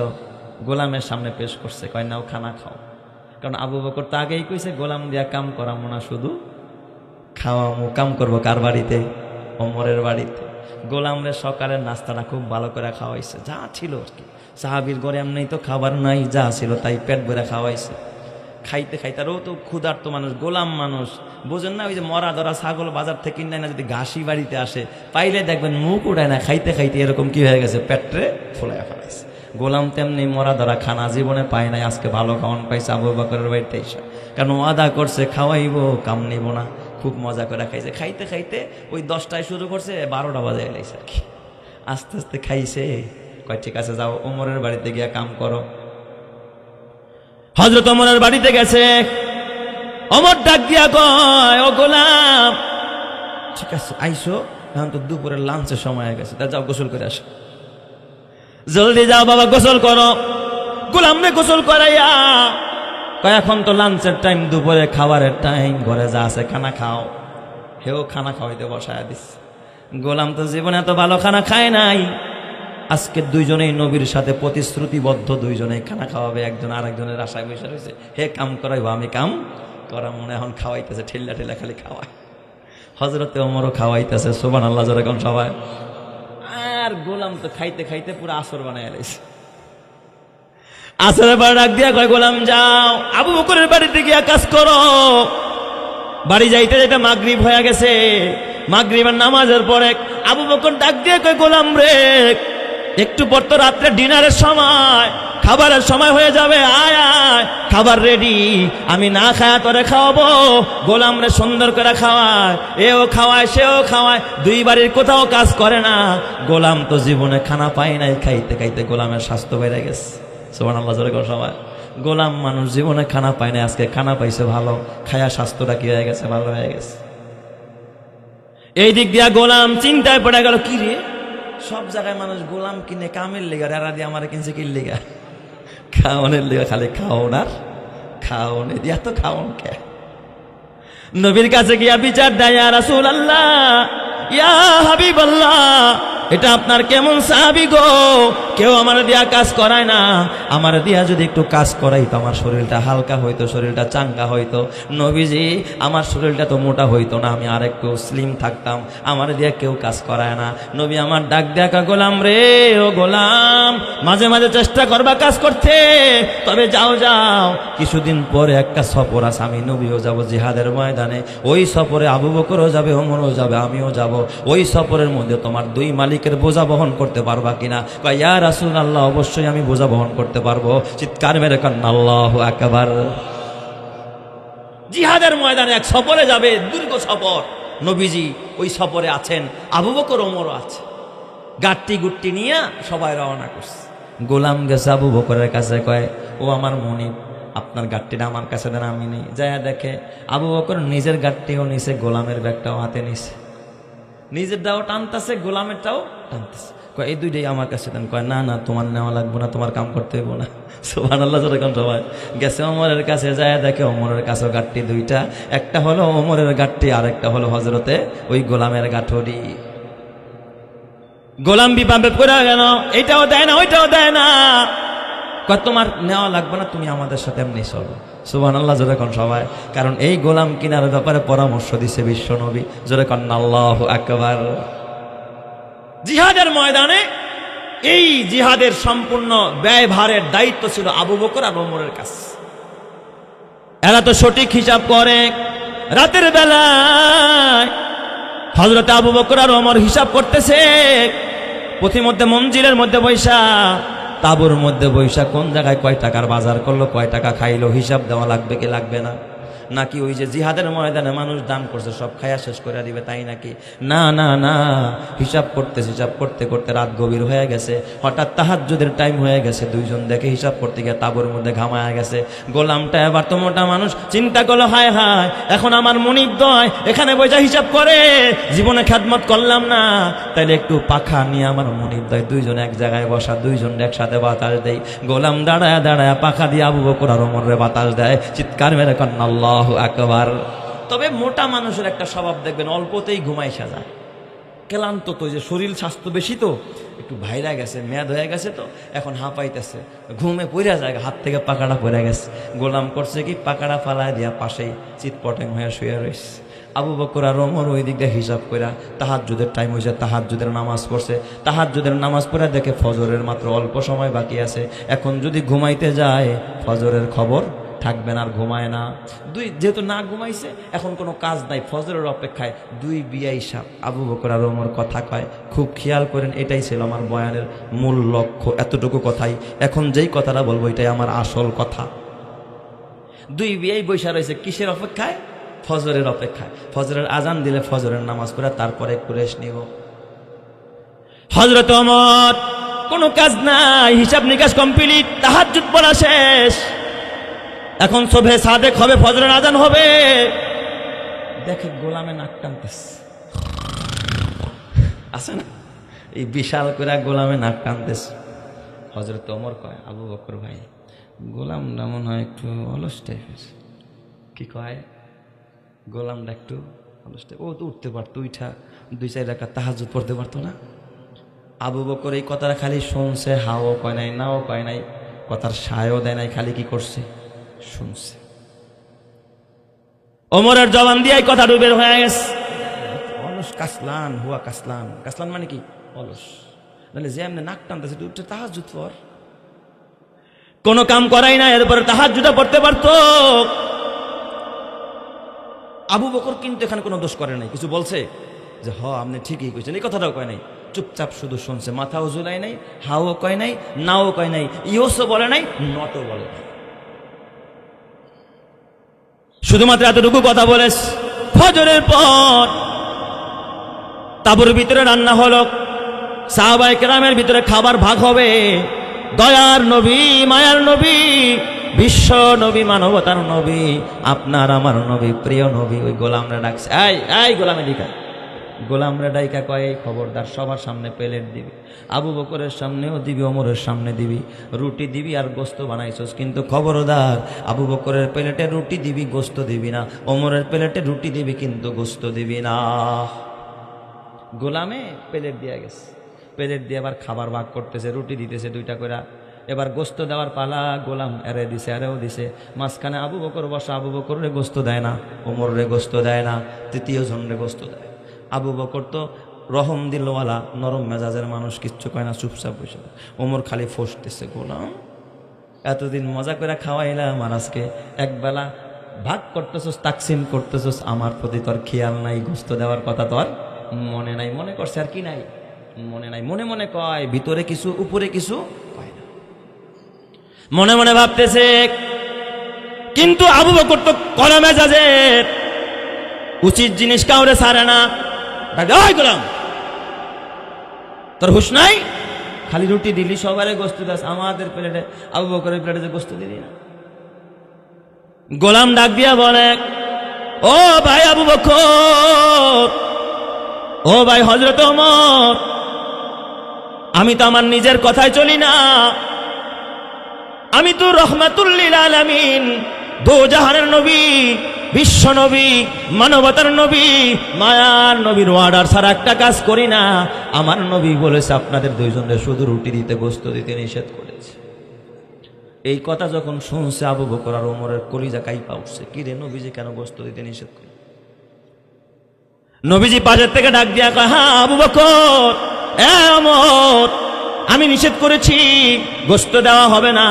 গোলামের সামনে পেশ করছে, কয় নাও খানা খাও। কারণ আবু বকর তো আগেই কইছে গোলাম দিয়া কাম করামো না, শুধু খাওয়ামো। কাম করবো কার বাড়িতে? ওমরের বাড়িতে। গোলামরে সকালের নাস্তাটা খুব ভালো করে খাওয়াইছে, যা ছিল আর কি। সাহাবীর ঘরে এমনি তো খাবার নাই, যা ছিল তাই পেট ভরে খাওয়াইছে। খাইতে খাইতে, আর ও তো ক্ষুধার্ত মানুষ, গোলাম মানুষ, বোঝেন না? ওই যে মরা ধরা ছাগল বাজার থেকে কিনে না, যদি ঘাসি বাড়িতে আসে পাইলে দেখবেন মুখ উঠায় না, খাইতে খাইতে এরকম কি হয়ে গেছে, পেটরে ফুলায় ফেলাইছে। গোলাম তেমনি মরা ধরা খানা জীবনে পায় নাই, আজকে ভালো খাওয়ান পাইছে আবু বকরের বাড়িতে এসে। কারণ ওয়াদা করছে খাওয়াইবো, কাম নিব না। খুব মজা করে খাইছে। খাইতে খাইতে ওই 10টায় শুরু করছে, 12টা বাজে এলাইছে আর কি। আস্তে আস্তে খাইছে। কয় ঠিক আছে যাও ওমরের বাড়িতে গিয়া কাম করো। হযরত ওমরের বাড়িতে গেছে। ওমর ডাক দিয়া কয়, ও গোলাম, ঠিক আছে আইসো, এখন তো দুপুরের লাঞ্চের সময় হয়ে গেছে, তা যাও গোসল করে আসো। জলদি যাও বাবা, গোসল করো। গোলামরে গোসল করাইয়া কয়, এখন তো লাঞ্চের টাইম, দুপুরে খাবারের টাইম, ঘরে যা আছে খানা খাও। হেও খানা খাওয়াইতে বসায় দিস। গোলাম তো জীবনে এত ভালো খানা খায় নাই। আজকে দুইজনেই নবীর সাথে প্রতিশ্রুতিবদ্ধ, দুইজনেই খানা খাওয়াবে, একজন আর একজনের আশায় বসে রয়েছে। হে কাম করাইবো, আমি কাম করা মনে এখন খাওয়াইতেছে, ঠেল্লা ঠেল্লা খালি খাওয়ায়। হযরতে ওমরও খাওয়াইতেছে, সুবহানাল্লাহ জোরে কোন সবাই। আর গোলাম তো খাইতে খাইতে পুরো আসর বানায় এলাইছে। আসরের পর ডাক দিয়া কয়, গোলাম যাও আবু বকরের বাড়িতে গিয়া কাজ করো। বাড়ি যাইতে যাইতে মাগরিব হয়ে গেছে। মাগরিবের নামাজের পরে আবু বকর ডাক দিয়ে কয়, গোলাম রে, একটু পর তো রাত্রে ডিনারের সময়, খাবারের সময় হয়ে যাবে, আয় আয়, খাবার রেডি, আমি না খায়া তোরে খাওয়াবো। গোলাম রে সুন্দর করে খাওয়ায়, এও খাওয়ায় সেও খাওয়ায়, দুই বাড়ির কোথাও কাজ করে না। গোলাম তো জীবনে খানা পায় নাই, খাইতে খাইতে গোলামের স্বাস্থ্য বেড়ে গেছে। সুবহানাল্লাহ জোরে কোন সবাই। গোলাম মানুষ জীবনে খানা পায় না, আজকে খানা পাইছে ভালো, খায়া স্বাস্থ্যটা কি হয়ে গেছে, ভালো হয়ে গেছে। এই দিক দিয়া গোলাম চিন্তায় পড়ে গেল, কি রে, সব জায়গায় মানুষ গোলাম কিনে কামের লেগা, এরা দিয়ে আমার কিনছে কি লেগা, খাওয়ানোর লেগা, খালি খাওন আর খাওন, এত খাওন কে? নবীর কাছে গিয়া বিচার দেয়, ইয়া রাসূলুল্লাহ, ইয়া হাবিবাল্লাহ, এটা আপনার কেমন সাহাবী গো, কেউ আমার দিয়া কাজ করায় না, আমার দিয়া যদি একটু কাজ করাই তো আমার শরীরটা হালকা হইতো, শরীরটা চাঙ্গা হইতো। নবীজি, আমার শরীরটা তো মোটা হইতো না, আমি আর একটু স্লিম থাকতাম, আমার দিয়া কেউ কাজ করায় না। নবী আমার ডাক দেখা, গোলাম রে, ও গোলাম, মাঝে মাঝে চেষ্টা করবা কাজ করতে, তবে যাও যাও, কিছুদিন পরে একটা সফর আছে, আমি নবীও যাব জিহাদের ময়দানে, ওই সফরে আবু বকরও যাবে, ওমরও যাবে, আমিও যাব। ওই সফরের মধ্যে তোমার দুই মালিকের বোঝা বহন করতে পারবা কিনা? কয়, ইয়া রাসূলুল্লাহ, অবশ্যই আমি বোঝা বহন করতে পারবো। চিৎকার মেরে কান্না, আল্লাহু আকবার। জিহাদের ময়দানে এক সফরে যাবে, দীর্ঘ সফর। নবীজি ওই সফরে আছেন, আবু বকর ওমরও আছে। গাট্টি গুট্টি নিয়ে সবাই রওনা করছে। গোলাম গেছে আবু বকরের কাছে, কয়, ও আমার মনিব, আপনার গাট্টিটা আমার কাছে দেন, আমি নেই। যাইয়া দেখে আবু বকর নিজের গাট্টিও নিছে, গোলামের ব্যাগটাও হাতে নিছে, নিজেরটাও টানতেছে, গোলামেরটাও টানতেছে। কয়, এই দুইটাই আমার কাছে দেন। কয়, না না, তোমার নেওয়া লাগবে না, তোমার কাম করতে হইব না। সুবহানাল্লাহ, যখন সবাই গেছে ওমরের কাছে, যায় দেখে ওমরের কাছেও গাট্টি দুইটা, একটা হলো ওমরের গাট্টি, আর একটা হলো হযরতে ওই গোলামের গাঠরি। গোলাম বিপাবে করে গেল, এইটাও দেয় না, ওইটাও দেয় না। কয়, তোমার নেওয়া লাগবে না, তুমি আমাদের সাথে এমনি চলো। সুবহানাল্লাহ, জোরে কোন সবাই। কারণ এই গোলাম কিনার ব্যাপারে পরামর্শ দিছে বিশ্ব নবী। জোরে কোন আল্লাহু আকবার। জিহাদের ময়দানে এই জিহাদের সম্পূর্ণ ব্যয়ভারের দায়িত্ব ছিল আবু বকর আর ওমরের কাছে। এরা তো সঠিক হিসাব করে। রাতের বেলায় হযরত আবু বকর আর ওমর হিসাব করতেছে, পথিমধ্যে মঞ্জিলের মধ্যে বৈশা, তাবুর মধ্যে বৈশা, কোন জায়গায় কয় টাকার বাজার করলো, কয় টাকা খাইলো, হিসাব দেওয়া লাগবে কি লাগবে না। নাকি ওই যে জিহাদের ময়দানে মানুষ দান করছে সব খায়া শেষ করে দিবে, তাই নাকি? না না না, হিসাব করতে করতে রাত গভীর হয়ে গেছে। হঠাৎ তাহাজ্জুদের টাইম হয়ে গেছে। দুইজন দেখে হিসাব করতে গিয়ে তাবুর মধ্যে ঘামায়া গেছে। গোলামটা এবার তো মোটা মানুষ, চিন্তা করলো, হায় হায়, এখন আমার মনিব দয় এখানে বসে হিসাব করে, জীবনে খেদমত করলাম না, তাইলে একটু পাখা নিয়ে আমার মনিব দয় দুইজন এক জায়গায় বসা, দুইজন একসাথে বাতাস দেই। গোলাম দাঁড়ায় দাঁড়ায় পাখা দিয়ে আবু বকর আর ওমরে বাতাস দেয়। চিৎকার মেরে কান্না, আল্লাহু আকবার। তবে মোটা মানুষের একটা স্বভাব দেখবেন, অল্পতেই ঘুমাই সাজায়। ক্লান্ত তো, যে শরীর স্বাস্থ্য বেশি তো একটু ভাইরা গেছে, মেয়াদ হয়ে গেছে তো এখন হাঁপাইতেছে, ঘুমে পড়া যায়, হাত থেকে পাকাটা পড়ে গেছে। গোলাম করছে কি, পাকাটা ফালায় দিয়া পাশেই চিৎপটেং হয়ে শুয়ে রয়েছে। আবু বকর আর ওমর ওই দিক দিয়ে হিসাব করে তাহাজ্জুদের টাইম হয়েছে, তাহাজ্জুদের নামাজ পড়ছে। তাহাজ্জুদের নামাজ পড়ে দেখে ফজরের মাত্র অল্প সময় বাকি আছে, এখন যদি ঘুমাইতে যায় ফজরের খবর থাকবে না, আর ঘুমায় না। যেহেতু না ঘুমাইছে, এখন কোনো কাজ নাই, ফজরের অপেক্ষায় দুই বিয়াই সাপ আবু বকর আর ওমর কথা কয়। খুব খেয়াল করেন, এটাই ছিল আমার বয়ানের মূল লক্ষ্য, এতটুকু কথাই। এখন যেই কথাটা বলবো এটাই আমার আসল কথা। দুই বিয়াই বৈশা রয়েছে কিসের অপেক্ষায়? ফজরের অপেক্ষায়। ফজরের আজান দিলে ফজরের নামাজ পড়ে তারপরে একটু রেস্ট নিব। হযরত ওমর কোনো কাজ নাই, হিসাব নিকাশ কমপ্লিট, তাহাজ্জুদ পড়া শেষ, এখন সুবহে সাদেক হবে, ফজরের আজান হবে, দেখে গোলামে নাক টানতেছে। আছে না এই বিশাল করে গোলামে নাক টানতেছে। হযরত ওমর কয়, আবু বকর ভাই, গোলামটা মনে হয় একটু অলস টাইপের। কি কয়? গোলামটা একটু অলস টাইপ, ও তো উঠতে পারতো, উঠা 2-4 রাকাত তাহাজ্জুদ পড়তে পারতো না? আবু বকর এই কথাটা খালি শুনছে, হাও কয় নাই, নাও কয় নাই, কথার সায়ও দেয় নাই, খালি কি করছে? শুনছে। ওমরের জবান দিয়ে কথা বের হয়ে গেছে, অলস কাসলান হুয়া কাসলান। কাসলান মানে কি? অলস। নাহলে যে এমনি নাক টানতেছে উঠে তাহাজ্জুদ পড়, কোনো কাম করাই না, এরপরে তাহাজ্জুদটা পড়তে পারতো। আবু বকর কিন্তু এখানে কোনো দোষ করে নাই, কিছু বলছে যে হ আপনি ঠিকই কইছেন, এই কথাটাও কয় নাই, চুপচাপ শুধু শুনছে, মাথাও ঝুলাই নাই, হাও কয় নাই, নাও কয় নাই, ইয়োসও বলে নাই, নটও বলে নাই, শুধুমাত্র এতটুকু কথা বলেছ। ফজরের পর তাঁবুর ভিতরে রান্না হলো, সাহাবায়ে কেরামের ভিতরে খাবার ভাগ হবে। দয়ার নবী, মায়ার নবী, বিশ্ব নবী, মানবতার নবী, আপনার আমার নবী, প্রিয় নবী ওই গোলামরা ডাকছে, এই গোলামে দিকা। গোলামরা ডাইকা কয়, খবরদার সবার সামনে প্লেট দিবি, আবু বকরের সামনেও দিবি, ওমরের সামনে দিবি, রুটি দিবি আর গোস্ত বানাইছস, কিন্তু খবরদার আবু বকরের প্লেটে রুটি দিবি, গোস্ত দিবি না, ওমরের প্লেটে রুটি দিবি কিন্তু গোস্ত দিবি না। গোলামে প্লেট দিয়া গেছে, প্লেট দিয়ে আবার খাবার ভাগ করতেছে, রুটি দিতেছে 2টা করে, এবার গোস্ত দেওয়ার পালা, গোলাম এরে দিছে, আরেও দিছে, মাঝখানে আবু বকর বসা, আবু বকরে গোস্ত দেয় না, ওমরে গোস্ত দেয় না, তৃতীয় জনরে গোস্ত দেয়। আবু বকর তো রহম দিলওয়ালা, নরম মেজাজের মানুষ, কিচ্ছু কয় না, চুপচাপ বসে। ওমর খালি ফসতেছে, গোলাম এতদিন মজা করে খাওয়াইলাম, আর আজকে একবেলা ভাগ করতেছস, তাকসিম করতেছস, আমার প্রতি তোর খেয়াল নাই, গোস্ত দেওয়ার কথা তোর মনে নাই। মনে করছে আর কি নাই, মনে নাই, মনে মনে কয়, ভিতরে কিছু উপরে কিছু কয় না, মনে মনে ভাবতেছে। কিন্তু আবু বকর তো কড়া মেজাজের, উচিত জিনিস কাউরে ছাড়ে না। গোলাম তোর হুশ নাই, খালি রুটি দিলি, সবারে গোস্ত দাস, আমাদের প্লেটে, আবু বকরের প্লেটে যে গোস্ত দিলি না। গোলাম ডাক দিয়া বলে, ও ভাই আবু বকর, ও ভাই হযরত ওমর, আমি তো আমার নিজের কথায় চলি না, আমি তো রহমাতুল লিল আলামিন, দো জাহানের নবী, বিশ্ব নবী, মানবতার নবী, মায়ার নবীর অর্ডার ছাড়া একটা কাজ করি না। আমার নবী বলেছে আপনাদের 2 জনের শুধু রুটি দিতে, গোস্ত দিতে নিষেধ করেছে। এই কথা যখন শুনছে আবু বকর আর ওমরের কলিজা কাইপা উঠছে, কি রে নবীজি কেন গোস্ত দিতে নিষেধ করে? নবীজি পাশের থেকে ডাক দিয়া কয়, হ্যাঁ আবু বকর, ওমর, আমি নিষেধ করেছি, গোস্ত দেওয়া হবে না,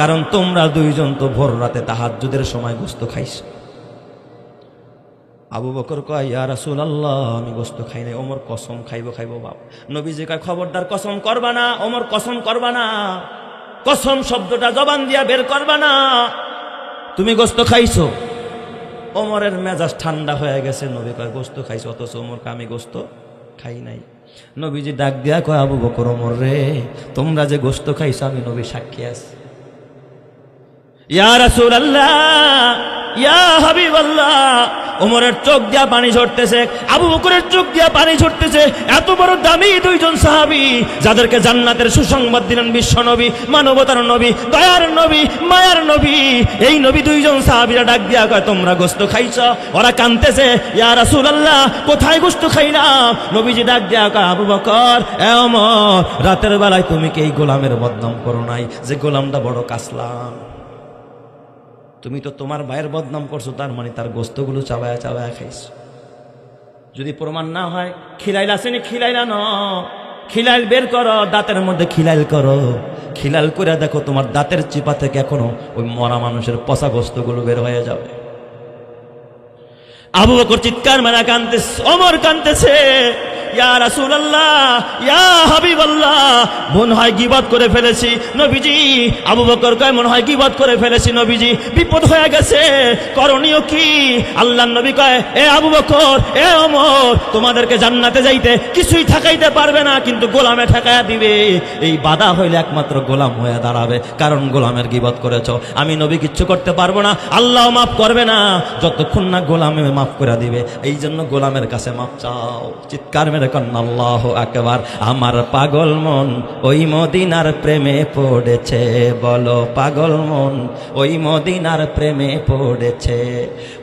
কারণ তোমরা 2 জন তো ভোর রাতে তাহাজ্জুদের সময় গোস্ত খাইছো। আবু বকর কয়, ইয়া রাসূলুল্লাহ, আমি গোস্ত খাই নাই। ওমর কসম খাইবো বাপ। নবীজি কয়, খবরদার কসম করবা না, ওমর কসম করবা না, কসম শব্দটা জবান দিয়া বের করবা না, তুমি গোস্ত খাইছো। ওমরের মেজাজ ঠান্ডা হয়ে গেছে, নবী কয় গোস্ত খাইছো, অথচ ওমর কয় আমি গোস্ত খাই নাই। নবীজি ডাক দিয়া কয়, আবু বকর, ওমর রে, তোমরা যে গোস্ত খাইছো আমি নবী সাক্ষী আছি। ইয়া রাসূলুল্লাহ, ইয়া হাবিবাল্লাহ। ওমরের চোখ দিয়া পানি ঝরতেছে, আবু বকরের চোখ দিয়া পানি ঝরতেছে। এত বড় দামি দুইজন সাহাবী, যাদেরকে জান্নাতের সুসংবাদ দিলেন বিশ্ব নবী, মানবতার নবী, দয়ার নবী, মায়ার নবী। এই নবী দুইজন সাহাবীরা ডাক দিয়া কয়, তোমরা গোশত খাইছ? ওরা কাঁদতেছে, ইয়া রাসূলুল্লাহ কোথায় গোশত খাইলাম? নবীজি ডাক দিয়া কয়, আবু বকর, এ ওমর, রাতের বেলায় তুমি কি এই গোলামের বদনাম করো নাই যে গোলামটা বড় কাসলাম? তুমি তো তোমার ভাইয়ের বদনাম করছো, তার মানে তার গোস্তগুলো চাবায়া চাবায়া খাইছো। যদি প্রমাণ না হয়, খিলাইল আসেনি, খিলাইলা ন, খিলাইল বের করো, দাঁতের মধ্যে খিলাইল করো, খিলাইল করে দেখো তোমার দাঁতের চিপা থেকে এখনো ওই মরা মানুষের পচা গোস্তগুলো বের হয়ে যাবে। আবু বকর চিৎকার মারা কাঁদতেছে, ওমর কাঁদতেছে, ইয়া রাসূলুল্লাহ, ইয়া হাবিবাল্লাহ, মনে হয় গীবত করে ফেলেছি নবীজি। আবু বকর কয়, মনে হয় গীবত করে ফেলেছি নবীজি, বিপদ হয়ে গেছে, করণীয় কি? আল্লাহর নবী কয়, এ আবু বকর, এ ওমর, তোমাদেরকে জান্নাতে যাইতে কিছুই ঠেকাইতে পারবে না, কিন্তু গোলামে ঠেকায়া দিবে। এই বাধা হইলে একমাত্র গোলাম হয়ে দাঁড়াবে, কারণ গোলামের গীবত করেছো। আমি নবী কিচ্ছু করতে পারবো না, আল্লাহ মাফ করবে না যতক্ষণ না গোলামে মাফ করে দিবে। এই জন্য গোলামের কাছে মাফ চাও। চিৎকার মেরে কন্যা আল্লাহু আকবার। আমার পাগল মন ওই মদিনার প্রেমে পড়েছে, বলো পাগল মন ওই মদিনার প্রেমে পড়েছে।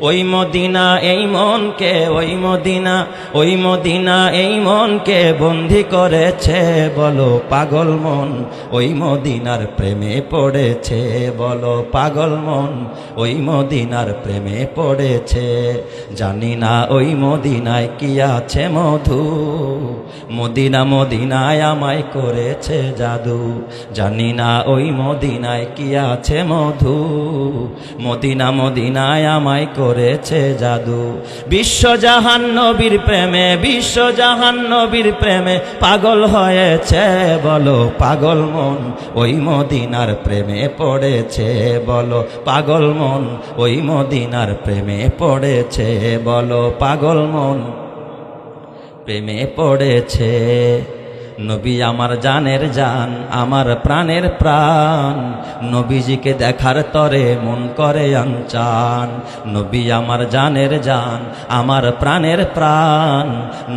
ওই মদিনা এই মনকে, ওই মদিনা, ওই মদিনা এই মনকে বন্দি করেছে, বলো পাগল মন ওই মদিনার প্রেমে পড়েছে, বলো পাগল মন ওই মদিনার প্রেমে পড়েছে। জানি না ওই মদিনায় কি আছে মধু, মদিনা মদিনায় আমায় করেছে জাদু। জানি না ওই মদিনায় কি আছে মধু, মদিনা মদিনায় আমায় করেছে জাদু। বিশ্বজাহান নবীর প্রেমে, বিশ্বজাহান নবীর প্রেমে পাগল হয়েছে, বলো পাগল মন ওই মদিনার প্রেমে পড়েছে, বলো পাগল মন ওই মদিনার প্রেমে পড়েছে, বলো পাগল মন প্রেমে পড়েছে। নবী আমার জানের জান, আমার প্রাণের প্রাণ, নবীজিকে দেখার তরে মন করে আনচান। নবী আমার জানের জান, আমার প্রাণের প্রাণ,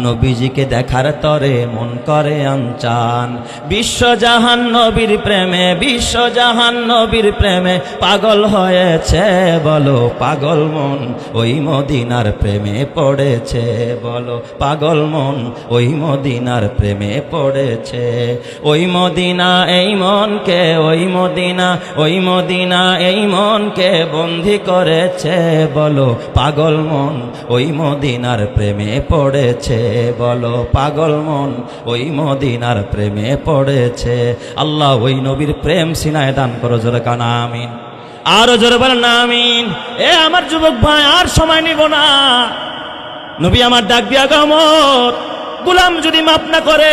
নবীজিকে দেখার তরে মন করে আনচান। বিশ্বজাহান নবীর প্রেমে, বিশ্বজাহান নবীর প্রেমে পাগল হয়েছে, বলো পাগল মন ওই মদিনার প্রেমে পড়েছে, বলো পাগল মন ওই মদিনার প্রেমে পড়েছে। ওই মদিনা এই মনকে, ওই মদিনা, ওই মদিনা এই মনকে বন্দি করেছে, বলো পাগল মন ওই মদিনার প্রেমে পড়েছে, বলো পাগল মন ওই মদিনার প্রেমে পড়েছে। আল্লাহ ওই নবীর প্রেম সিনায় দান করো, জোরে কানা আমিন। আরো জোরে বলেন আমিন। এ আমার যুবক ভাই, আর সময় নিব না। নবী আমার ডাক দিয়া গমর, গোলাম যদি মাফ না করে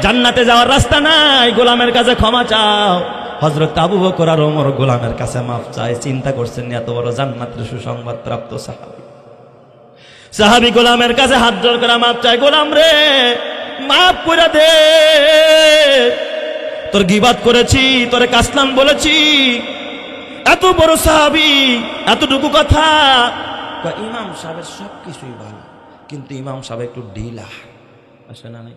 জান্নাতে যাওয়ার রাস্তা নাই, গোলামের কাছে ক্ষমা চাও। হযরত আবু বকর আর ওমর গোলামের কাছে মাফ চায়। চিন্তা করছেন এত বড় জান্নাতের সুসংবাদ প্রাপ্ত সাহাবী, সাহাবী গোলামের কাছে হাত জোড় করে মাফ চায়, গোলাম রে মাফ করে দে, তোর গীবাত করেছি, তোরে কাসলাম বলেছি। এত বড় সাহাবী, এতটুকু কথা। ইমাম সাহেবের সব কিছুই ভালো, কিন্তু ইমাম সাহেব একটু ঢিলা, আসে না নাই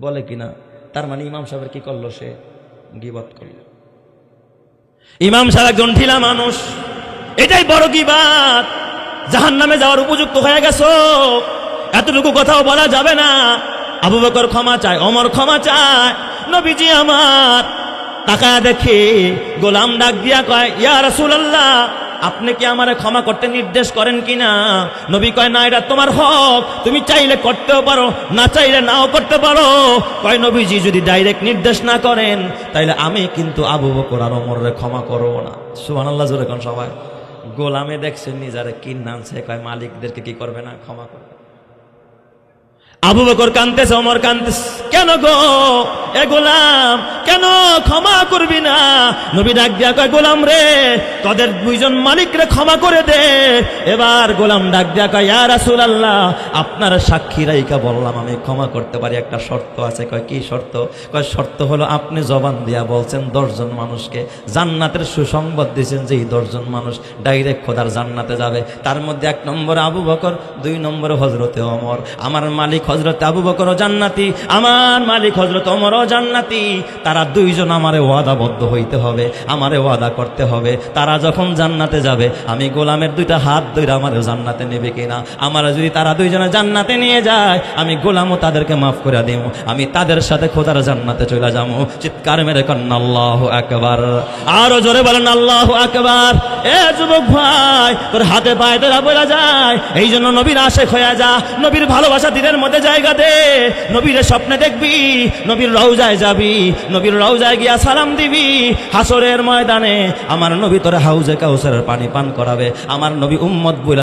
বলে কিনা, তার মানে ইমাম সাহেবের কি করলো, সে গীবত করলো। ইমাম সাহেব একজন ঢিলা মানুষ, এটাই বড় গীবত। জাহান্নামে যাওয়ার উপযুক্ত হয়ে গেছো, এতটুকু কথাও বলা যাবে না। আবু বকর ক্ষমা চায়, ওমর ক্ষমা চায়। নবীজি আমার তাকায়া দেখে গোলাম ডাক দিয়া কয়, ইয়া রাসূলুল্লাহ, আপনি কি আমারে ক্ষমা করতে নির্দেশ করেন কিনা? নবী কয়, না, এটা তোমার হক, তুমি চাইলে করতেও পারো, না চাইলে নাও করতে পারো। কয়, নবীজি যদি ডাইরেক্ট নির্দেশ না করেন তাইলে আমি কিন্তু আবু বকর আর ওমরে ক্ষমা করব না। সুবহানাল্লাহ, জোরে কোন সবাই। গোলামে দেখছেন নিজারে কি নামছে, কয় মালিকদেরকে কি করবে না, ক্ষমা করবে। আবু বকর কাঁদতেছে, ওমর কাঁদতেছে, কেন গো এ গোলাম কেন ক্ষমা করবি না? নবী ডাক দিয়া কয়, গোলাম রে, তোদের দুইজন মালিকরে ক্ষমা করে দে। এবার গোলাম ডাক দিয়া কয়, ইয়া রাসূলুল্লাহ, আপনার সাক্ষী রাইকা বললাম আমি ক্ষমা করতে পারি, একটা শর্ত আছে। কয় কি শর্ত? কয় শর্ত হলো আপনি জবান দিয়া বলছেন 10 জন মানুষকে জান্নাতের সুসংবাদ দিয়েছেন যে এই 10 জন মানুষ ডাইরেক্ট খোদার জান্নাতে যাবে। তার মধ্যে 1 নম্বরে আবু বকর, 2 নম্বরে হযরতে ওমর। আমার মালিক হযরতে আবু বকরও জান্নাতি, আমার মালিক হযরত ওমরও জান্নাতি। তারা 2 জন আমারে ওয়াদাবদ্ধ হইতে হবে, আমারে ওয়াদা করতে হবে। তারা যখন জান্নাতে যাবে আমি গোলামের 2টা হাত ধরে আমারে জান্নাতে নেবে কিনা। আমার যদি তারা 2 জনে জান্নাতে নিয়ে যায় আমি গোলামও তাদেরকে মাফ করে দিব, আমি তাদের সাথে খোদার জান্নাতে চলে যাবো। চিৎকার মেরে কন্না আল্লাহু আকবার। আরো জোরে বলেন আল্লাহু আকবার। এ যুবক ভাই, তোর হাতে পায়ে তোরা বলা যায়, এই জন্য নবীর আশিক হয়ে যা, নবীর ভালোবাসা দিনের মধ্যে জায়গা দে। নবীর স্বপ্নে দেখবি, নবীর রওজায় যাবি, নবীর রওজায় গিয়া সালাম দিবি। হাসরের ময়দানে আমার নবী তোর হাউজে কাউসারের পানি পান করাবে। আমার নবী উম্মত বলে